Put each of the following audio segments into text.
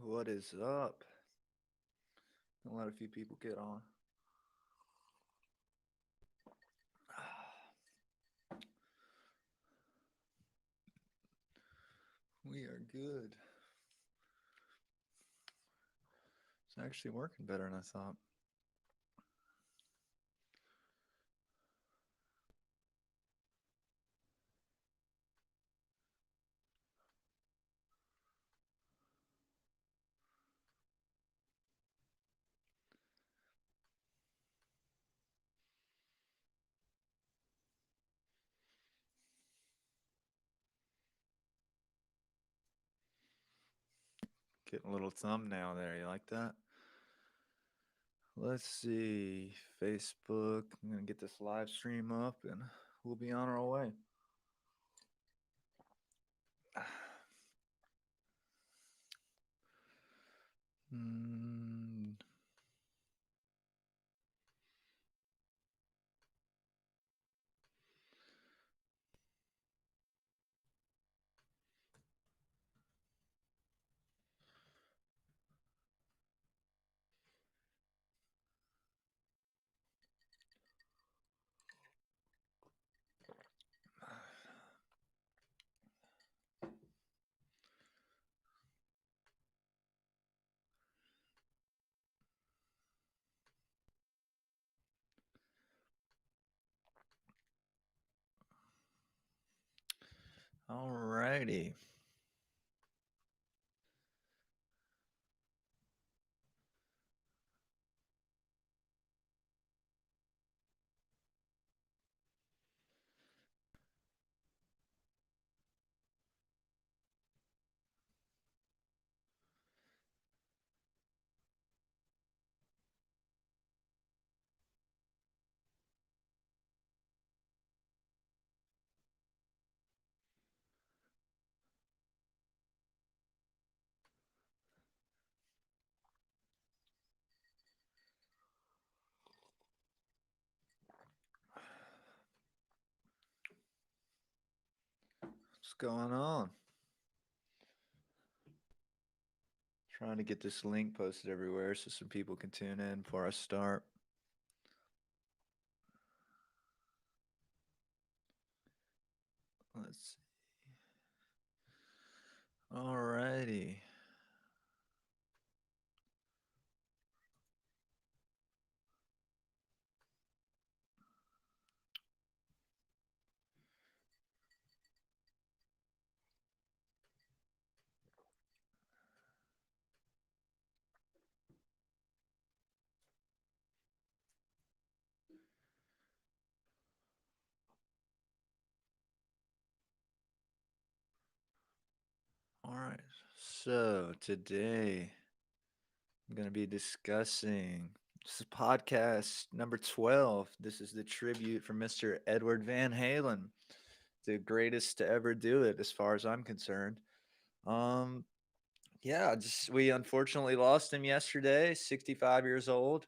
What is up? Don't let a few people get on. We are good. It's actually working better than I thought. Getting a little thumbnail there. You like that? Let's see. Facebook. I'm going to get this live stream up and we'll be on our way. Mm, Alrighty. What's going on? Trying to get this link posted everywhere so some people can tune in before I start. Let's see. Alrighty. All right. So today I'm going to be discussing this is podcast number 12. This is the tribute from Mr. Edward Van Halen, the greatest to ever do it as far as I'm concerned. Um yeah, just we unfortunately lost him yesterday, 65 years old,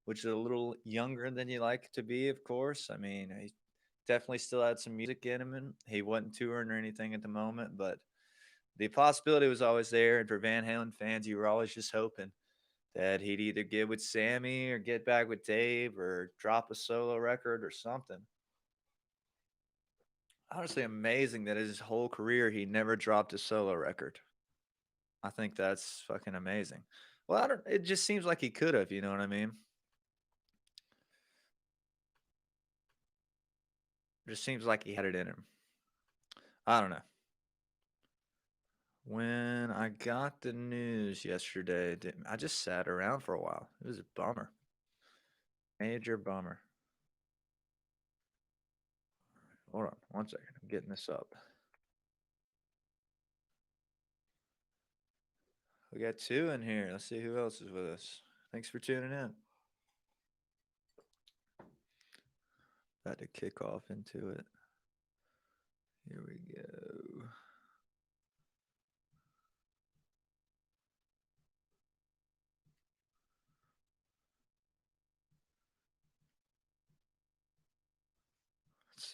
which is a little younger than you like to be, of course. I mean, he definitely still had some music in him and he wasn't touring or anything at the moment, but the possibility was always there. And for Van Halen fans, you were always just hoping that he'd either get with Sammy or get back with Dave or drop a solo record or something. Honestly, amazing that his whole career he never dropped a solo record. I think that's fucking amazing. Well, I don't. It just seems like he could have. You know what I mean? It just seems like he had it in him. I don't know. When I got the news yesterday, I just sat around for a while. It was a bummer, major bummer. Hold on, one second. I'm getting this up. We got two in here. Let's see who else is with us. Thanks for tuning in. About to kick off into it. Here we go.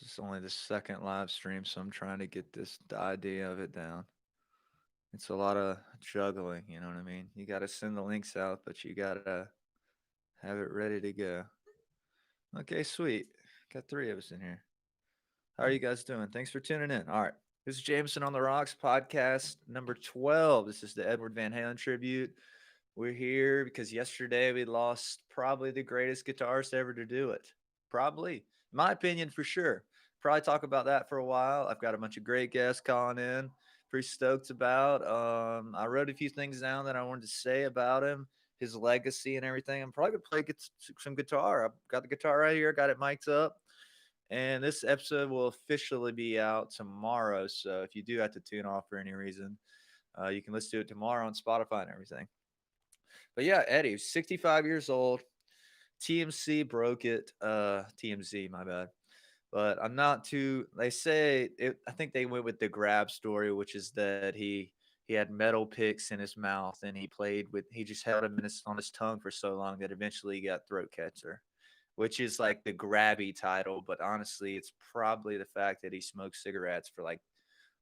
This is only the second live stream, so I'm trying to get the idea of it down. It's a lot of juggling, you know what I mean? You got to send the links out, but you got to have it ready to go. Okay, sweet. Got three of us in here. How are you guys doing? Thanks for tuning in. All right. This is Jameson on the Rocks podcast number 12. This is the Edward Van Halen tribute. We're here because yesterday we lost probably the greatest guitarist ever to do it. Probably. In my opinion, for sure. Probably talk about that for a while. I've got a bunch of great guests calling in. Pretty stoked about. I wrote a few things down that I wanted to say about him, his legacy and everything. I'm probably gonna play some guitar. I've got the guitar right here, got it mic'd up. And this episode will officially be out tomorrow. So if you do have to tune off for any reason, you can listen to it tomorrow on Spotify and everything. But yeah, Eddie, 65 years old. TMC broke it. TMZ, my bad. But I'm not too. They say it. I think they went with the grab story, which is that he had metal picks in his mouth and he played with. He just held him on his tongue for so long that eventually he got throat cancer, which is like the grabby title. But honestly, it's probably the fact that he smoked cigarettes for like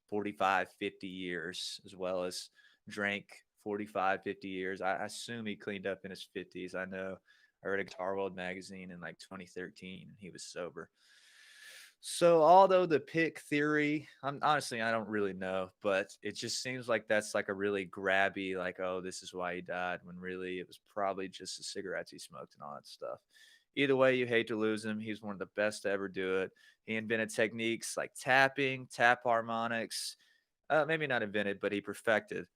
45, 50 years, as well as drank 45, 50 years. I assume he cleaned up in his 50s. I know I read a Guitar World magazine in like 2013 and he was sober. So, although the pick theory, I'm honestly, I don't really know, but it just seems like that's like a really grabby, like, oh, this is why he died, when really it was probably just the cigarettes he smoked and all that stuff. Either way, you hate to lose him. He's one of the best to ever do it. He invented techniques like tapping, tap harmonics, maybe not invented, but he perfected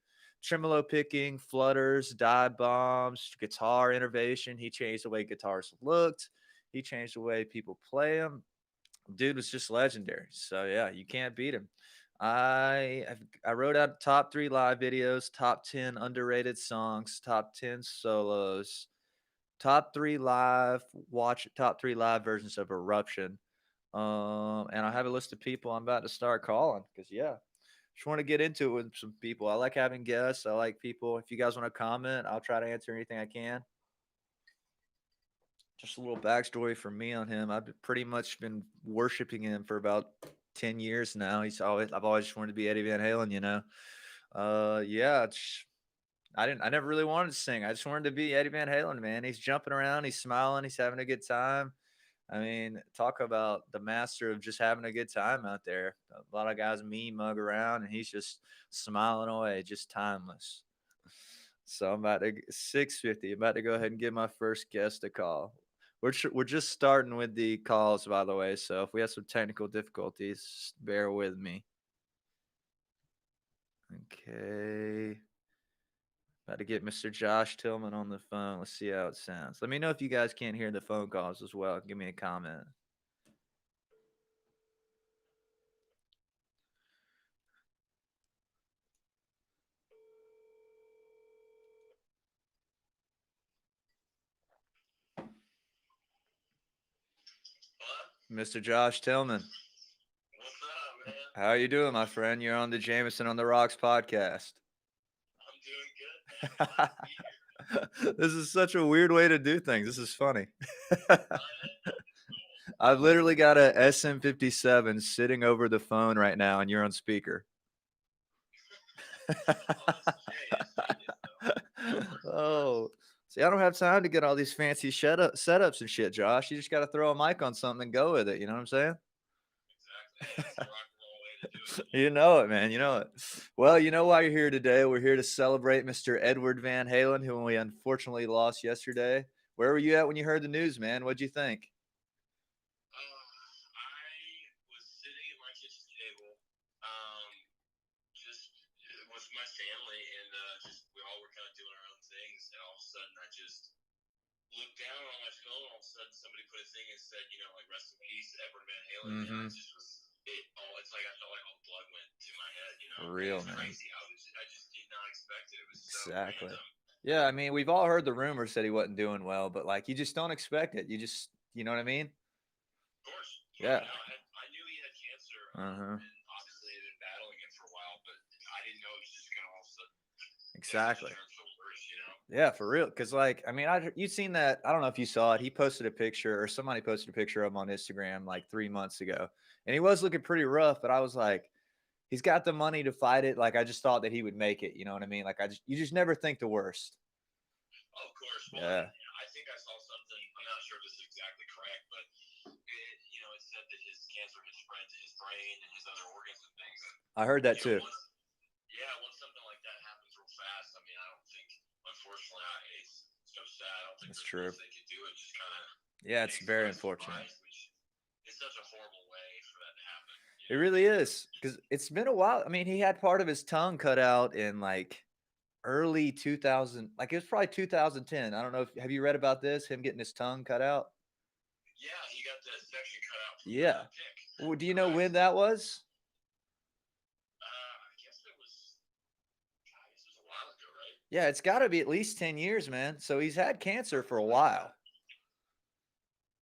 tremolo picking, flutters, dive bombs, guitar innovation. He changed the way guitars looked. He changed the way people play them. Dude was just legendary. So yeah, you can't beat him. I wrote out top 3 live videos, top 10 underrated songs, top 10 solos, top 3 live watch top 3 live versions of Eruption. And I have a list of people I'm about to start calling because yeah, just want to get into it with some people. I like having guests. I like people. If you guys want to comment, I'll try to answer anything I can. Just a little backstory for me on him. I've pretty much been worshiping him for about 10 years now. I've always just wanted to be Eddie Van Halen, you know. Yeah, I never really wanted to sing. I just wanted to be Eddie Van Halen, man. He's jumping around, he's smiling, he's having a good time. I mean, talk about the master of just having a good time out there. A lot of guys mean mug around, and he's just smiling away, just timeless. So I'm about to 6:50. I'm about to go ahead and give my first guest a call. We're just starting with the calls, by the way. So if we have some technical difficulties, bear with me. Okay. About to get Mr. Josh Tillman on the phone. Let's see how it sounds. Let me know if you guys can't hear the phone calls as well. Give me a comment. Mr. Josh Tillman. What's up, man? How are you doing, my friend? You're on the Jameson on the Rocks podcast. I'm doing good, man. This is such a weird way to do things. This is funny. Cool. I've literally got a SM57 sitting over the phone right now, and you're on speaker. Oh, see, I don't have time to get all these fancy setups and shit, Josh. You just got to throw a mic on something and go with it. You know what I'm saying? Exactly. That's the rock and roll way to do it. You know it, man. You know it. Well, you know why you're here today. We're here to celebrate Mr. Edward Van Halen, whom we unfortunately lost yesterday. Where were you at when you heard the news, man? What'd you think? I was sitting at my kitchen table, just with my family, and just we all were kind of doing our own things, and all of a sudden I just looked down on my phone. All of a sudden somebody put a thing and said, like rest in peace, Edward Van Halen. Mm-hmm. It just was it all. It's like I felt like all blood went to my head. For real, it was man. crazy. I just did not expect it. It was so Exactly. random. Yeah, I mean, we've all heard the rumors that he wasn't doing well, but like, you just don't expect it. You know what I mean? Of course. Yeah. I knew he had cancer, Uh-huh. and obviously he had been battling it for a while, but I didn't know it was just going to all of a sudden Exactly. turn for worse, Yeah, for real. Because like, I mean, you seen that? I don't know if you saw it. He posted a picture, or somebody posted a picture of him on Instagram like 3 months ago, and he was looking pretty rough. But I was like, he's got the money to fight it. Like I just thought that he would make it. You know what I mean? Like you just never think the worst. Oh, of course. Well, Yeah. I think I saw something. I'm not sure if this is exactly correct, but it said that his cancer had spread to his brain and his other organs and things. And, I heard that too. once something like that happens real fast, I mean, I don't think, unfortunately, it's so sad. I don't think That's there's true. much they could do. It just kind of it's very unfortunate. It's such a horrible way for that to happen. It really is, because it's been a while. I mean, he had part of his tongue cut out in like early 2000, like it was probably 2010. I don't know if have you read about this? Him getting his tongue cut out. Yeah, he got the section cut out. From Yeah. The pick. Well, do you know when that was? I guess it was. God, this was a while ago, right? Yeah, it's got to be at least 10 years, man. So he's had cancer for a while.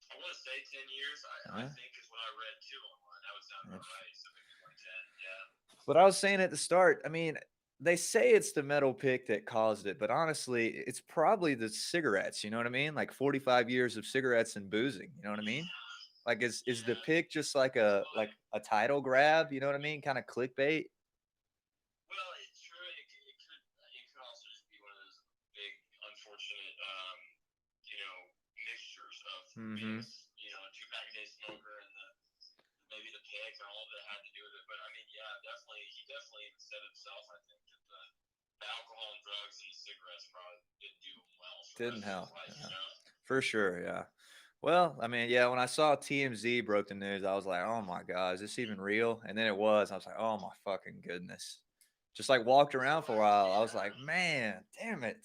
I want to say 10 years. I think is what I read too online. That would sound about right. So maybe like 10. Yeah. But I was saying at the start, I mean, they say it's the metal pick that caused it, but honestly, it's probably the cigarettes. You know what I mean? Like 45 years of cigarettes and boozing. You know what I mean? Like is the pick just like a title grab? You know what I mean? Kind of clickbait. Well, it's true. It could also just be one of those big, unfortunate, mixtures of being, a 2-pack-a-day smoker and maybe the pick and all that had to do with it. But I mean, yeah, definitely, he definitely even said himself, I think, that the alcohol and drugs and the cigarettes probably didn't do him well. Didn't help. Life, For sure, yeah. Well, I mean, yeah, when I saw TMZ broke the news, I was like, oh my God, is this even real? And then it was. I was like, oh my fucking goodness. Just like walked around for a while. I was like, man, damn it.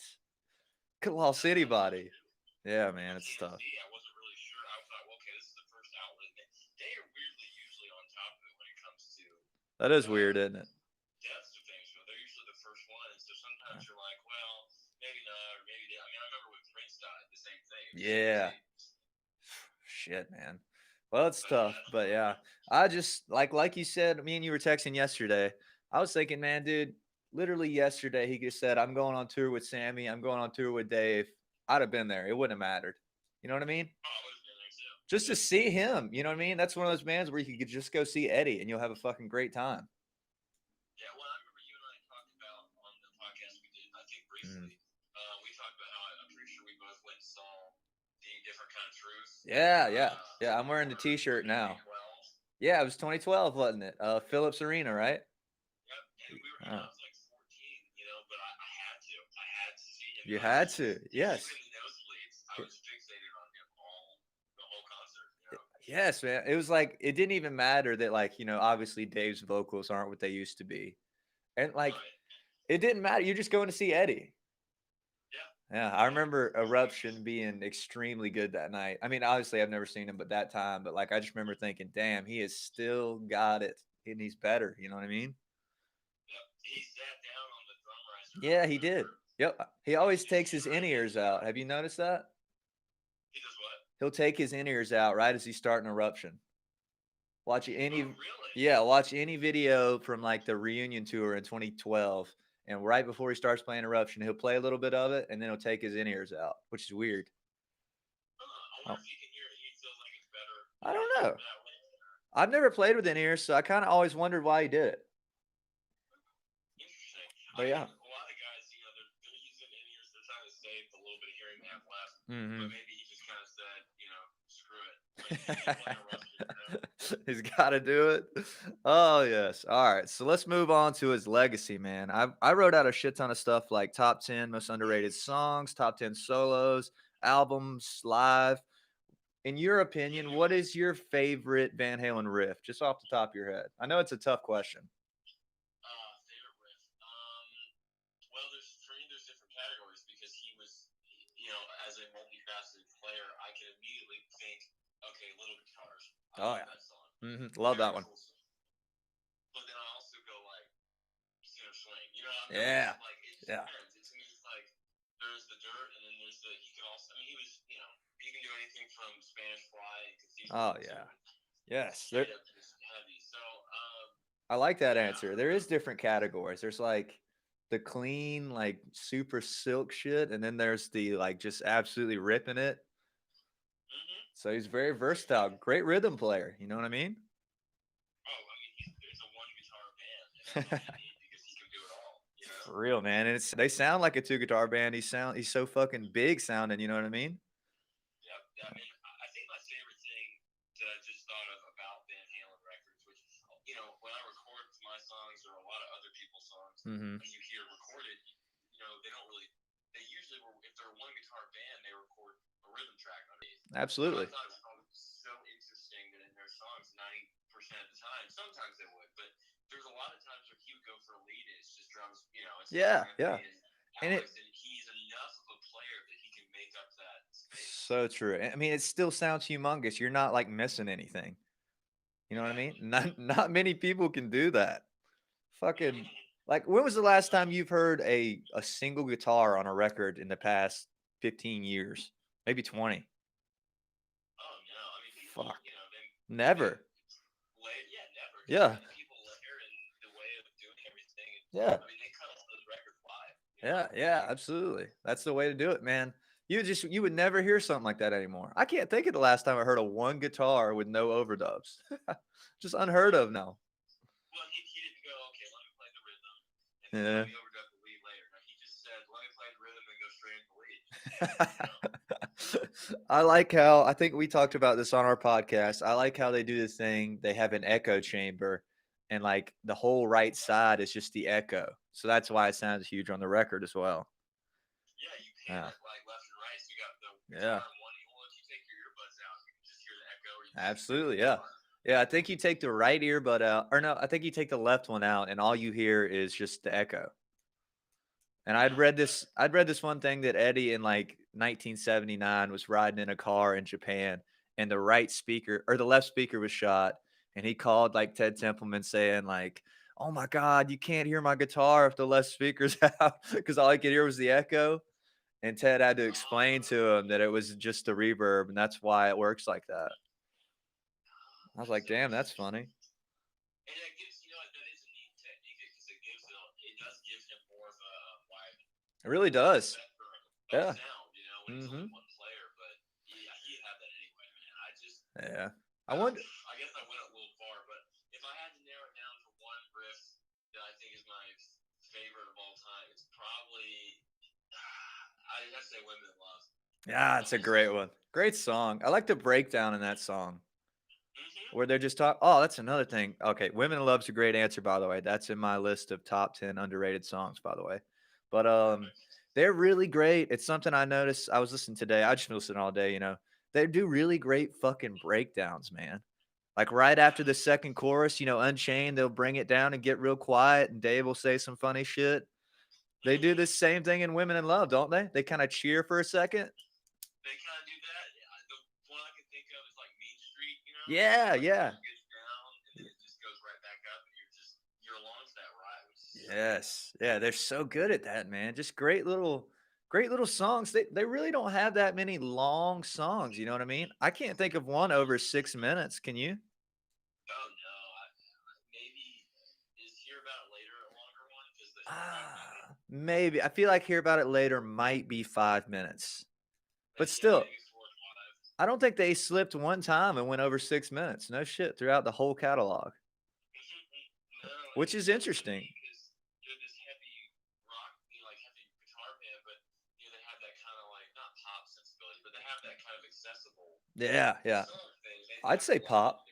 Could have lost anybody. Yeah, man, it's tough. I wasn't really sure. I thought, well, okay, this is the first outlet. They are weirdly usually on top of it when it comes to. That is weird, isn't it? Deaths of things. They're usually the first one. And so sometimes you're like, well, maybe not, or maybe they. I mean, I remember when Prince died, the same thing. Yeah. Shit, man. Well, it's tough, but yeah. I just like you said, me and you were texting yesterday. I was thinking, man, dude, literally yesterday he just said, I'm going on tour with Sammy, I'm going on tour with Dave. I'd have been there. It wouldn't have mattered. You know what I mean? Oh, I would have been there too. Just to see him, you know what I mean? That's one of those bands where you could just go see Eddie and you'll have a fucking great time. Yeah, well, I remember you and I talked about on the podcast we did, I think briefly, we talked about how I'm pretty sure we both went and saw The Different Kind of Truth. Yeah. I'm wearing the t-shirt now. Yeah, it was 2012, wasn't it? Phillips Arena, right? Yep, and we were, I was like 14, but I had to. I had to see him. You had to, yes. Even the nosebleeds, I was fixated on him the whole concert. Yes, man. It was like, it didn't even matter that, like, obviously Dave's vocals aren't what they used to be. And, like, it didn't matter. You're just going to see Eddie. Yeah, I remember Eruption being extremely good that night. I mean, obviously, I've never seen him, but that time. But, like, I just remember thinking, damn, he has still got it. And he's better. You know what I mean? Yep. He sat down on the drum riser. Yeah, he did. Yep. He always takes his in-ears out. Have you noticed that? He does what? He'll take his in-ears out right as he's starting Eruption. Watch any, really? Yeah, watch any video from like the reunion tour in 2012, and right before he starts playing Eruption, he'll play a little bit of it, and then he'll take his in-ears out, which is weird. I wonder if he can hear it. He feels like it's better. I don't know. I've never played with in-ears, so I kind of always wondered why he did it. Interesting. But yeah. A lot of guys, they're using in-ears. They're trying to save the little bit of hearing they have left. But maybe he just kind of said, screw it. He's got to do it. Oh, yes. All right. So let's move on to his legacy, man. I wrote out a shit ton of stuff like top 10 most underrated songs, top 10 solos, albums, live. In your opinion, what is your favorite Van Halen riff, just off the top of your head? I know it's a tough question. Favorite riff? Well, for me, there's different categories because he was, as a multifaceted player, I can immediately think, okay, little guitars. I love that song. Love that one. Cool. But then I also go like center swing. Yeah. Like it depends. To me, it's like there's the dirt, and then there's the. He could also. I mean, he was. He can do anything from Spanish Fly and Cathedral. Oh yeah. Yes. Heavy. So. I like that answer. There is different categories. There's like the clean, like super silk shit, and then there's the like just absolutely ripping it. So he's very versatile. Great rhythm player. You know what I mean? Oh, I mean, it's a one guitar band. is what you need because he can do it all. You know. For real, man. And they sound like a two guitar band. He's so fucking big sounding. You know what I mean? Yep. Yeah, I mean, I think my favorite thing that I just thought of about Van Halen records, which when I record my songs or a lot of other people's songs, Mm-hmm. and you hear recorded, they don't really. They usually, if they're a one guitar band, they record a rhythm track underneath. Absolutely. So I thought it was so interesting that in their songs, 90% of the time, sometimes they would, but there's a lot of times where he would go for a lead and it's just drums, and Yeah, stuff. yeah. And Alex, and he's enough of a player that he can make up that space. so true. I mean, it still sounds humongous. You're not like missing anything. You know what I mean? Not many people can do that. Fucking like, when was the last time you've heard a single guitar on a record in the past 15 years? Maybe 20. Oh no! I mean, people, Fuck. never. Yeah, never. Yeah. People layer in the way of doing everything. Yeah. I mean, they cut all those records live. Yeah, absolutely. That's the way to do it, man. You would never hear something like that anymore. I can't think of the last time I heard a one guitar with no overdubs. Just unheard of now. Well, he didn't go, okay, let me play the rhythm, and then Yeah. let me overdub the lead later. No, he just said, let me play the rhythm and go straight into the lead. I like how, I think we talked about this on our podcast. I like how they do this thing. They have an echo chamber, and like the whole right side is just the echo. So that's why it sounds huge on the record as well. Yeah, you can like left and right. So you got the Yeah. guitar in one. Well, if you take your earbuds out, you can just hear the echo. Absolutely, yeah. Yeah, I think you take the right earbud out, or no, I think you take the left one out, and all you hear is just the echo. And I'd read this one thing that Eddie in like 1979 was riding in a car in Japan, and the right speaker or the left speaker was shot, and he called like Ted Templeman saying like, "Oh my God, you can't hear my guitar if the left speaker's out," because all I could hear was the echo. And Ted had to explain to him that it was just the reverb, and that's why it works like that. I was like, "Damn, that's funny." And it gives, that is a neat technique because it does give him more of a wide. It really does. Yeah. Sound, when it's only one player, but yeah, he had that anyway, man. Yeah. I wonder. I guess I went a little far, but if I had to narrow it down to one riff that I think is my favorite of all time, it's probably I gotta say "Women in Love." Yeah, it's a great one. Great song. I like the breakdown in that song. Where they're just talking. Oh, that's another thing. Okay, "Women in Love's" a great answer, by the way. That's in my list of top 10 underrated songs, by the way. But they're really great. It's something I noticed. I was listening today. I just been listening all day. They do really great fucking breakdowns, man. Like right after the second chorus, Unchained, they'll bring it down and get real quiet, and Dave will say some funny shit. They do the same thing in "Women in Love," don't they? They kind of cheer for a second. They kind of do that. The one I can think of is like Mean Street. Yeah. It gets down and then it just goes right back up, and you're along to that ride. Yes. Yeah, they're so good at that, man. Just great little songs. They really don't have that many long songs, you know what I mean? I can't think of one over 6 minutes, can you? Oh no. Maybe is Hear About It Later a longer one? Maybe. I feel like Hear About It Later might be 5 minutes. But still, maybe 4 or 5. I don't think they slipped one time and went over 6 minutes. No shit, throughout the whole catalog. No, which is interesting. Because they're this heavy rock, like heavy guitar band, but they have that kind of like not pop sensibility, but they have that kind of accessible. Yeah. I'd say pop.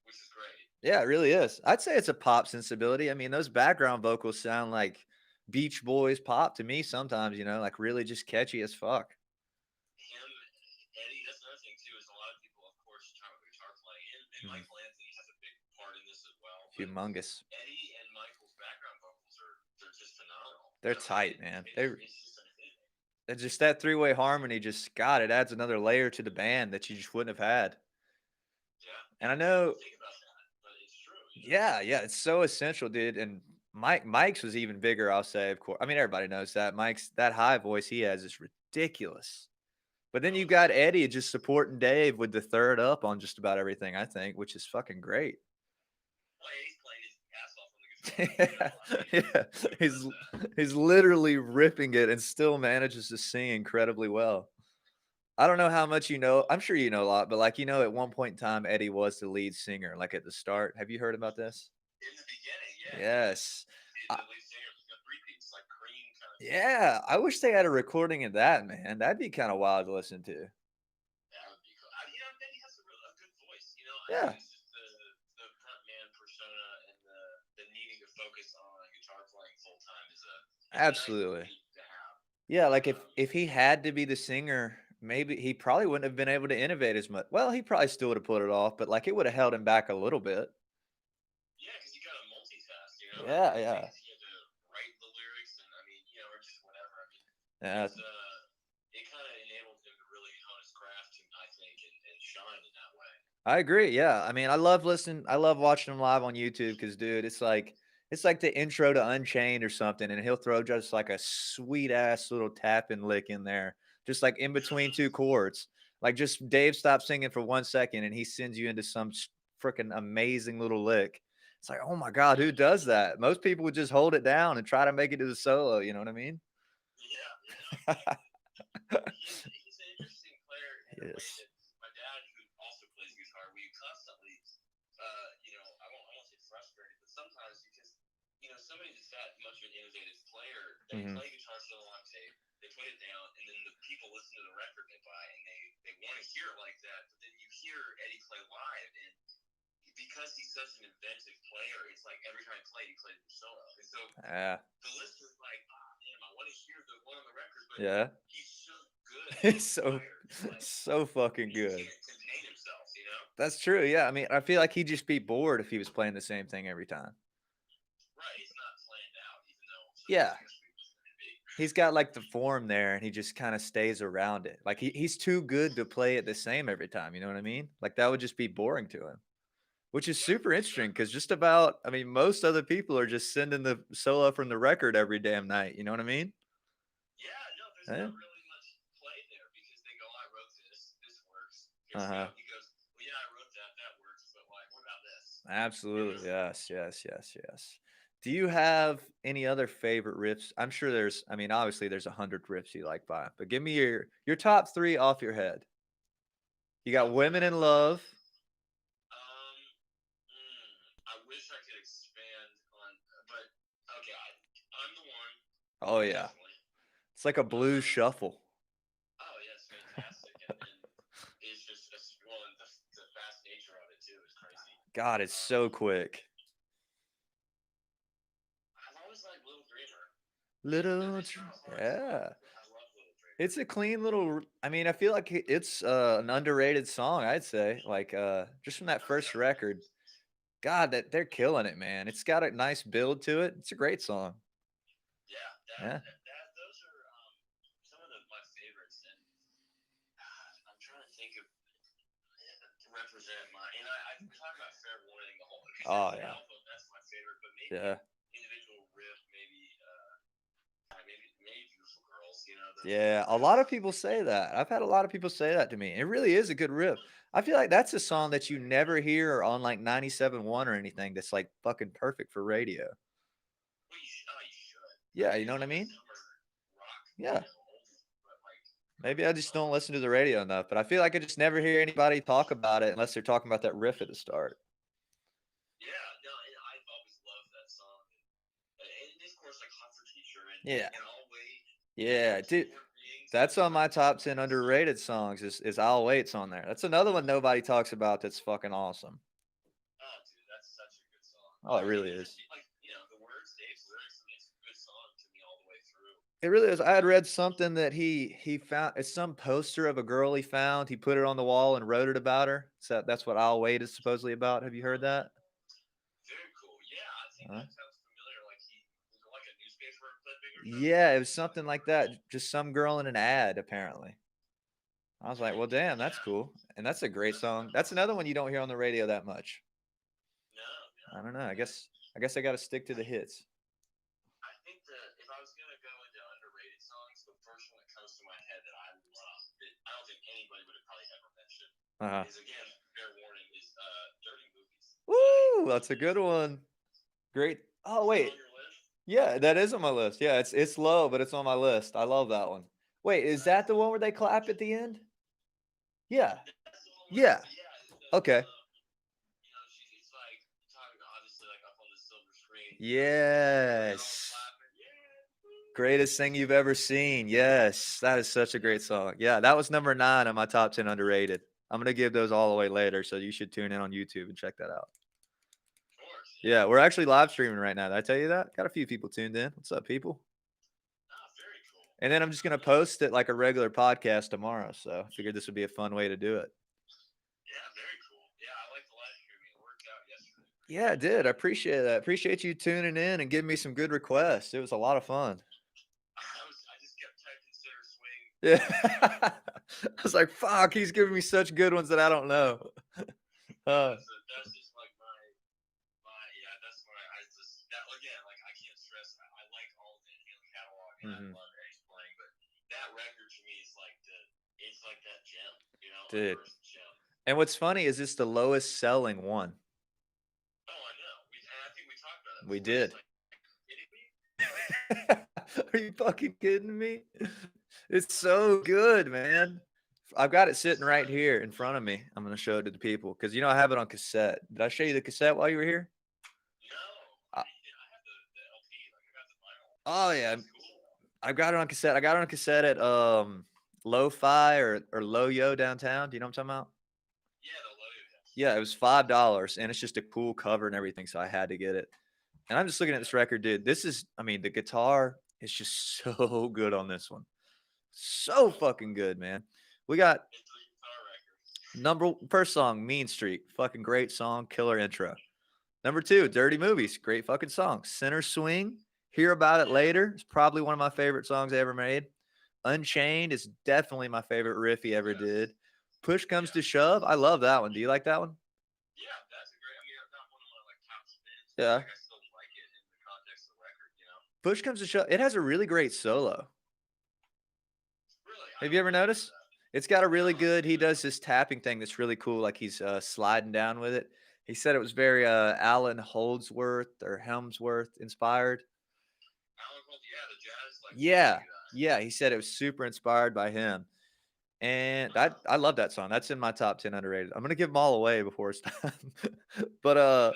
Which is great. Yeah, it really is. I'd say it's a pop sensibility. I mean, those background vocals sound like Beach Boys pop to me sometimes, like really just catchy as fuck. Eddie, that's another thing too, is a lot of people, of course, talk about guitar playing, and Michael Anthony has a big part in this as well. Humongous. Eddie and Michael's background vocals they're just phenomenal. They're tight, man. It's just that three-way harmony. Just God, it adds another layer to the band that you just wouldn't have had. Yeah. And I know. Think about that, but it's true. Yeah, it's so essential, dude. And Mike's was even bigger, I'll say. Of course, I mean everybody knows that Mike's that high voice he has is ridiculous. But then you got Eddie just supporting Dave with the third up on just about everything, I think, which is fucking great. Well, he's playing his ass off on the guitar. Yeah, he's literally ripping it and still manages to sing incredibly well. I don't know how much you know. I'm sure you know a lot, but at one point in time, Eddie was the lead singer, like at the start. Have you heard about this? In the beginning, Yeah, yeah. Yes. I, The lead singer is like a three-piece, it's like Cream kind of thing. yeah, I wish they had a recording of that, man. That'd be kind of wild to listen to. That would be cool. Ben has a good voice. I think Yeah, it's just the front man persona and the needing to focus on guitar playing full time is it's a nice absolutely. trait to have. Yeah, like Um, if he had to be the singer, maybe he probably wouldn't have been able to innovate as much. Well, he probably still would have put it off, but like it would have held him back a little bit. yeah, because you got to multitask. Yeah, I think yeah. you have to write the lyrics and or just whatever. Yeah, It kind of enabled him to really hone his craft, I think, and shine in that way. I agree. Yeah. I mean, I love watching him live on YouTube because dude, it's like the intro to Unchained or something, and he'll throw just like a sweet ass little tapping lick in there, just like in between two chords. Like just Dave stops singing for 1 second and he sends you into some freaking amazing little lick. It's like, oh my God, who does that? Most people would just hold it down and try to make it to the solo, you know what I mean? Yeah, yeah. He's an interesting player in a way Yes. that my dad, who also plays guitar, we constantly, I won't say frustrated, but sometimes because somebody that's that much of an innovative player, they Hmm. play guitar solo on tape, they put it down, and then the people listen to the record they buy, and they want to hear it like that. But then you hear Eddie play live, and because he's such an inventive player, it's like every time he played it solo. And so Yeah. the listener's like, ah, damn, I want to hear the one on the record, but Yeah. he's so good as It's a so player. It's like so fucking he good. can't contain himself. That's true. Yeah. I mean, I feel like he'd just be bored if he was playing the same thing every time. Right, it's not planned out, even though Yeah. sometimes I guess we want it to be. He's got like the form there and he just kind of stays around it. Like he's too good to play it the same every time. You know what I mean? Like that would just be boring to him, which is Yeah, super for interesting sure. because just about, I mean, most other people are just sending the solo from the record every damn night. You know what I mean? Yeah, no, there's Yeah. not really much play there because they go, I wrote this, this works. Uh huh. He goes, well, yeah, I wrote that, that works, but like, what about this? You know? Absolutely. Yes, yes, yes, yes. Do you have any other favorite riffs? I'm sure there's, I mean, obviously there's 100 riffs you like by him, but give me your top three off your head. You got Top three Women off in the top. Love. I wish I could expand on, but okay, I'm the one, Oh yeah. definitely. It's like a blues Um, shuffle. oh yeah, it's fantastic, and it's just well, and the fast nature of it too is crazy. God, it's Um, so quick. I've always liked Little Dreamer. It's not a hard song, Yeah. but I love Little Dreamer. It's a clean little, I mean, I feel like it's an underrated song, I'd say. Like just from that Oh, first definitely. record. God, that they're killing it, man. It's got a nice build to it. It's a great song. Yeah, Yeah. those are some of my favorites, and I'm trying to think of to represent my. And I talk about Fair Warning the whole because Oh that's the yeah. album, that's my favorite. But maybe Yeah. individual riff, maybe Beautiful Girls. Yeah, a lot those. of people say that. I've had a lot of people say that to me. It really is a good riff. I feel like that's a song that you never hear on like 97.1 or anything that's like fucking perfect for radio. Well, you should. I Yeah, mean, you know it's what I like a mean? summer rock, Yeah. old, but like Maybe I just song. don't listen to the radio enough, but I feel like I just never hear anybody talk about it unless they're talking about that riff at the start. Yeah, no, and I've always loved that song. And of course, like Hot for Teacher Yeah. and I'll Wait, Yeah, dude. Keyboard Beings. That's Those on are my top some 10 good songs. underrated songs is I'll Wait's on there. That's another one nobody talks about that's fucking awesome. Oh, dude, that's such a good song. Oh, it And really even is. like the words, Dave's lyrics, I mean, it's a good song to me all the way through. It really is. I had read something that he found it's some poster of a girl he found. He put it on the wall and wrote it about her. So that's what I'll Wait is supposedly about. Have you heard that? Very cool. Yeah, I think Huh? that sounds familiar. Like he was it like a newspaper clipping or something. Yeah, it was something like that. Just some girl in an ad, apparently. I was like, Very well, cool. damn, that's Yeah, cool. And that's a great that's song. fucking That's awesome. another one you don't hear on the radio that much. No, no. I don't know. And I guess I got to stick to the hits. I think that if I was gonna go into underrated songs, the first one that comes to my head that I love, that I don't think anybody would have probably ever mentioned, Uh-huh. is again, fair warning, is Dirty Movies by Woo, that's a good Unchained. one. Great. Oh, Is that wait. on your list? Yeah, that is on my list. Yeah, it's low, but it's on my list. I love that one. Wait, is Nice. that the one where they clap at the end? Yeah. That's the one where Yeah. yeah, Okay. it's like talking obviously like up on the silver screen, Yes. Clapping. Yeah. Greatest thing you've ever seen. Yes. That is such a great song. Yeah, that was number 9 on my top 10 underrated. I'm going to give those all away later, so you should tune in on YouTube and check that out. Of course. Yeah, we're actually live streaming right now. Did I tell you that? Got a few people tuned in. What's up, people? Very cool. And then I'm just going to post it like a regular podcast tomorrow. So I figured this would be a fun way to do it. Yeah, very cool. Yeah, I like the live streaming. It worked out yesterday. Yeah, it did. I appreciate that. Appreciate you tuning in and giving me some good requests. It was a lot of fun. I just kept typing center swing. Yeah. I was like, fuck, he's giving me such good ones that I don't know. That's just like my yeah, that's why I just that again, like I can't stress I like all the Halen catalog and I love Eddie's playing, but that record to me is like it's like that gem, you know, Dude. Like gem. And what's funny is it's the lowest selling one. Oh, I know. I think we talked about it. We did. Like, Are you fucking kidding me? It's so good, man. I've got it sitting right here in front of me. I'm going to show it to the people because, I have it on cassette. Did I show you the cassette while you were here? No. I have the LP. Like, I got the vinyl. Oh, yeah. Cool. I've got it on cassette. I got it on cassette at Lo-Fi or Lo-Yo downtown. Do you know what I'm talking about? Yeah, the Lo-Yo. Yeah, it was $5, and it's just a cool cover and everything, so I had to get it. And I'm just looking at this record, dude. This is, the guitar is just so good on this one. So fucking good, man. We got first song, Mean Street. Fucking great song, killer intro. Number 2, Dirty Movies. Great fucking song. Center Swing, Hear About It Later. It's probably one of my favorite songs I ever made. Unchained is definitely my favorite riff he ever did. Push Comes to Shove. I love that one. Do you like that one? Yeah, that's a great, not one of my top spins. Yeah. I still like it in the context of the record, Push Comes to Shove. It has a really great solo. Really? Have you ever noticed? It's got a really good, he does this tapping thing that's really cool, like he's sliding down with it. He said it was very Alan Holdsworth or Helmsworth inspired. Alan Holdsworth, yeah, the jazz. Yeah, he said it was super inspired by him. And I love that song. That's in my top 10 underrated. I'm going to give them all away before it's time. But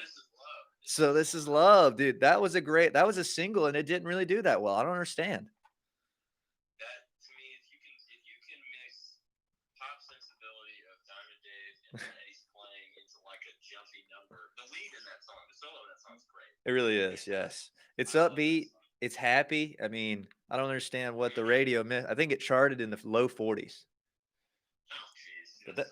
So This Is Love, dude. That was a single and it didn't really do that well. I don't understand. That to me, if you can mix pop sensibility of Diamond Dave and Eddie's playing into like a jumpy number, the lead in that song, the solo in that song's great. It really is, yes. It's upbeat. It's happy. I don't understand what the radio meant. I think it charted in the low 40s. Oh, jeez.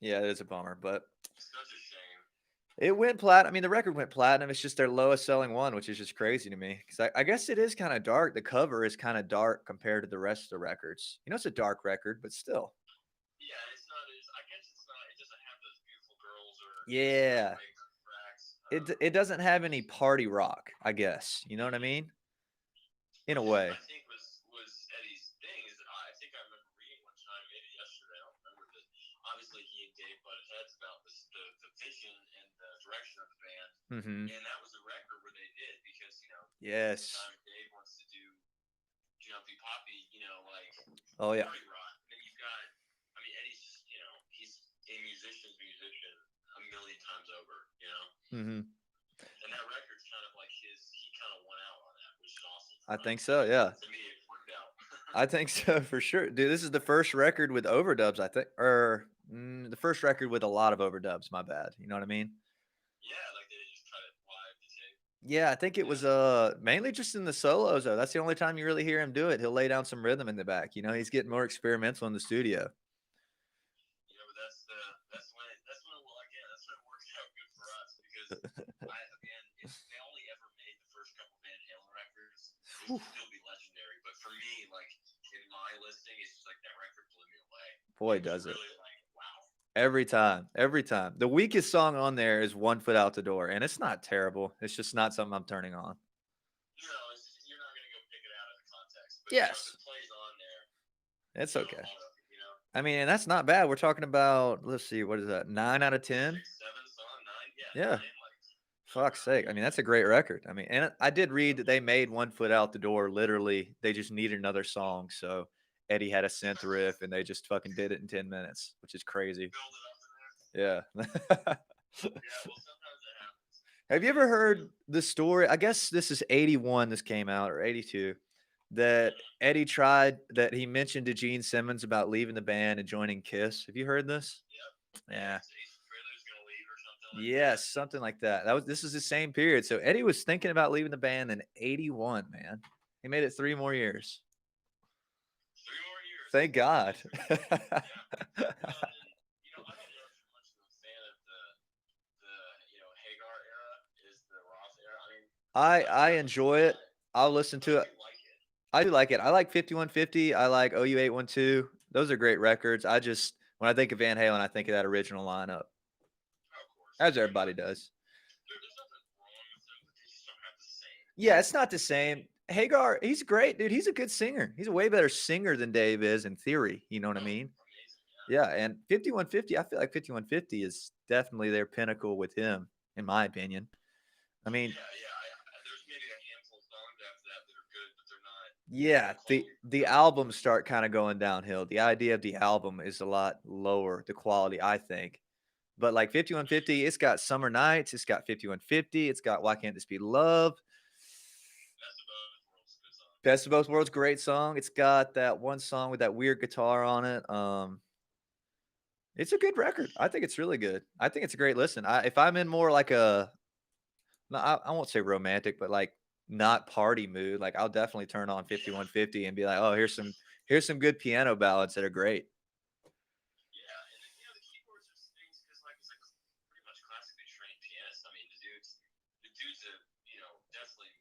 Yeah, it is a bummer, but such a shame. It went platinum. The record went platinum. It's just their lowest selling one, which is just crazy to me. Because I guess it is kind of dark. The cover is kind of dark compared to the rest of the records. It's a dark record, but still. Yeah, it's not as. I guess it's not. It doesn't have those beautiful girls or. Yeah. It doesn't have any party rock, I guess. You know what I mean? In a way. I think was Eddie's thing is that I think I remember reading one time, maybe yesterday, I don't remember, that obviously he and Dave butted heads about the vision and the direction of the band, and that was a record where they did because yes, Dave wants to do jumpy poppy, like party rock. And you've got, Eddie's just he's a musician a million times over, and that record's kind of like he kind of won out on that, which is awesome. I think so, yeah. To me, it worked out. I think so for sure, dude. This is the first record with overdubs, I think, or the first record with a lot of overdubs. My bad. You know what I mean? Yeah, like they just cut it live to tape. Yeah, I think it was mainly just in the solos though. That's the only time you really hear him do it. He'll lay down some rhythm in the back. He's getting more experimental in the studio. Yeah, but that's when it works out good for us because if they only ever made the first couple Van Halen records, it would still be legendary. But for me, like in my listing, it's just like that record blew me away. Boy, does it. Really like, wow. Every time. The weakest song on there is One Foot Out the Door, and it's not terrible. It's just not something I'm turning on. No, you're not going to go pick it out of the context. But yes. If it plays on there. It's okay. And that's not bad. We're talking about, let's see, what is that? 9 out of 10? 7 song, 9, yeah. Fuck's sake. That's a great record. And I did read that they made One Foot Out the Door. Literally, they just needed another song. So Eddie had a synth riff and they just fucking did it in 10 minutes, which is crazy. Yeah. Yeah. Well, sometimes it happens. Have you ever heard the story? I guess this is 81 this came out or 82 that Mm-hmm. Eddie tried that he mentioned to Gene Simmons about leaving the band and joining Kiss. Have you heard this? Yep. Yeah, Yeah. Ace Frehley's gonna leave or something like that. Yes, something like that. That was this is the same period. So Eddie was thinking about leaving the band in 81, man. He made it 3 more years. 3 more years. Thank God. Yeah. Well, and then I don't know if you're much of a fan of the Hagar era, is the Roth era. I mean, not I as much as enjoy it. that, I'll listen but to I it. do like it. I do like it. I like 5150. I like OU 812. Those are great records. I just when I think of Van Halen, I think of that original lineup, Oh, of course. as They're everybody not. does. There's nothing wrong with them, but they just don't have the same. Yeah, it's not the same. Hagar, he's great, dude. He's a good singer. He's a way better singer than Dave is in theory. You know what I Oh, mean? amazing. Yeah. Yeah, and 5150, I feel like 5150 is definitely their pinnacle with him, in my opinion. I mean, Yeah, yeah. There's maybe a handful of songs after that that are good, but they're not yeah, the quality. the albums start kind of going downhill. The idea of the album is a lot lower, the quality, I think. But like 5150, it's got Summer Nights, it's got 5150, it's got Why Can't This Be Love? Best of Both Worlds, good song. Best of Both Worlds, great song. It's got that one song with that weird guitar on it. It's a good record. I think it's really good. I think it's a great listen. If I'm in more like a, no, I won't say romantic, but like not party mood, like I'll definitely turn on Yeah, 5150 and be like, oh, here's some good piano ballads that are great. yeah. And then, the keyboards are things because, like, it's like pretty much classically trained pianist. I mean, the dude's a, definitely,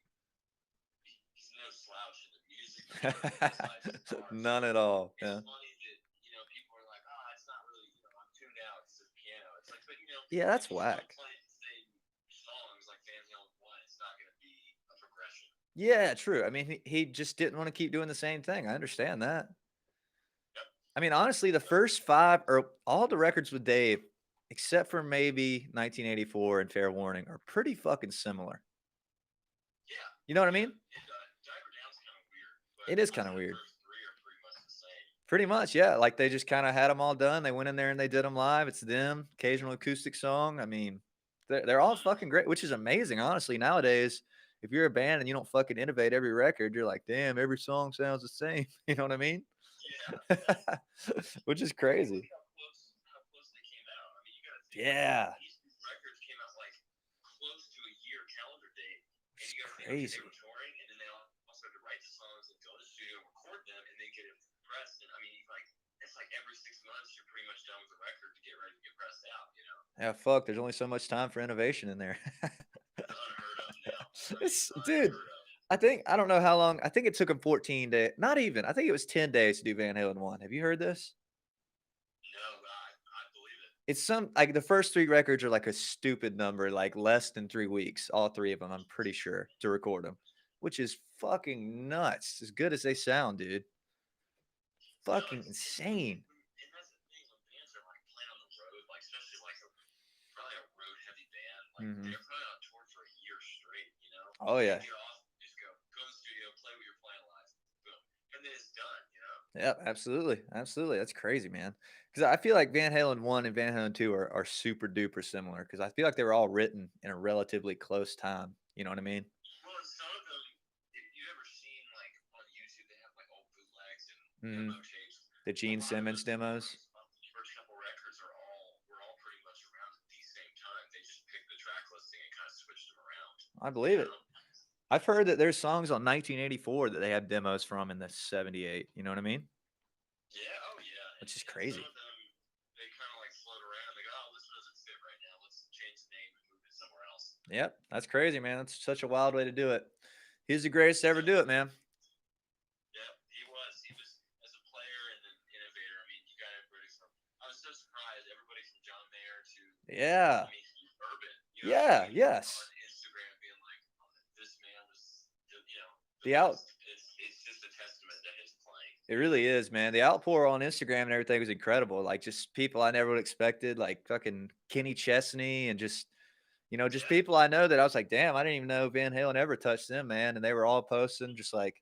he's no slouch in the music. Besides his guitar. So None at all. it's Yeah. funny that, people are like, oh, it's not really, I'm tuned out. It's a piano. It's like, but, Yeah, if that's he's still whack. playing the same songs like Van Halen 1, it's not going to be a progression. Yeah, true. I mean, he just didn't want to keep doing the same thing. I understand that. Yep. I mean, honestly, the first five or all the records with Dave, except for maybe 1984 and Fair Warning, are pretty fucking similar. Yeah. You know what I Yeah. mean? Diver Down's kind of weird, but It is I'd kind of say the weird. first three are pretty much the same. Pretty much, yeah. Like they just kind of had them all done. They went in there and they did them live. It's them, occasional acoustic song. I mean, they're all Mm-hmm. fucking great, which is amazing. Honestly, nowadays, if you're a band and you don't fucking innovate every record, you're like, damn, every song sounds the same. You know what I mean? Yeah, yeah. Which is Well, and crazy. look how close they came out. I mean, you got to think like Yeah, these records came out like close to a year calendar date, and it's you got to think, okay, they crazy. were touring, and then they also had to write the songs and go to the studio, record them, and then get it pressed. And I mean, like it's like every 6 months you're pretty much done with the record to get ready to get pressed out. Yeah, fuck. There's only so much time for innovation in there. It's unheard of now. I mean, It's, dude. unheard of. I don't know how long. I think it took him 14 days. Not even. I think it was 10 days to do Van Halen one. Have you heard this? No, but I believe it. It's some like the first three records are like a stupid number, like less than 3 weeks. All three of them, I'm pretty sure, to record them, which is fucking nuts. As good as they sound, dude. No, Fucking it's insane. and that's the thing when bands are like playing on the road, like especially like probably a road heavy band, like Hmm. they're probably on tour for a year straight. Oh They yeah. get off, just go to the studio, play what you're playing live, boom, and then it's done. Yep, absolutely, absolutely. That's crazy, man. Because I feel like Van Halen one and Van Halen two are super duper similar. Because I feel like they were all written in a relatively close time. You know what I mean? Well, and some of them, if you ever seen like on YouTube, they have like old bootlegs and Hmm. demo tapes. The A Gene lot of Simmons those demos. first couple records were all pretty much around at the same time. They just picked the track listing and kind of switched them around. I You believe it. know? I've heard that there's songs on 1984 that they have demos from in the 78. You know what I mean? Yeah, oh yeah, and, Which is and some crazy. of them they kind of like float around. They go, oh, this one doesn't fit right now. Let's change the name and move it somewhere else. Yep, that's crazy, man. That's such a wild way to do it. He's the greatest to ever Yeah, do it, man. yeah, he was. He was as a player and an innovator. I mean, you got everybody from. I was so surprised. Everybody from John Mayer to, Yeah. I mean, Urban. I've Yeah. seen on Yes. Instagram being like, oh, this man was, the The out. best. It's just a testament to his playing. It really is, man. The outpour on Instagram and everything was incredible. Like just people I never would expected, like fucking Kenny Chesney and just just Yeah, people I know that I was like, damn, I didn't even know Van Halen ever touched them, man. And they were all posting just like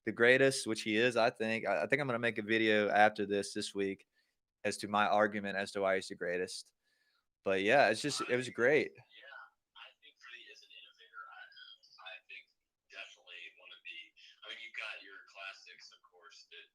the greatest, which he is, I think. I think I'm gonna make a video after this week as to my argument as to why he's the greatest. But yeah, it was I great. yeah, I think for the classics, of course, that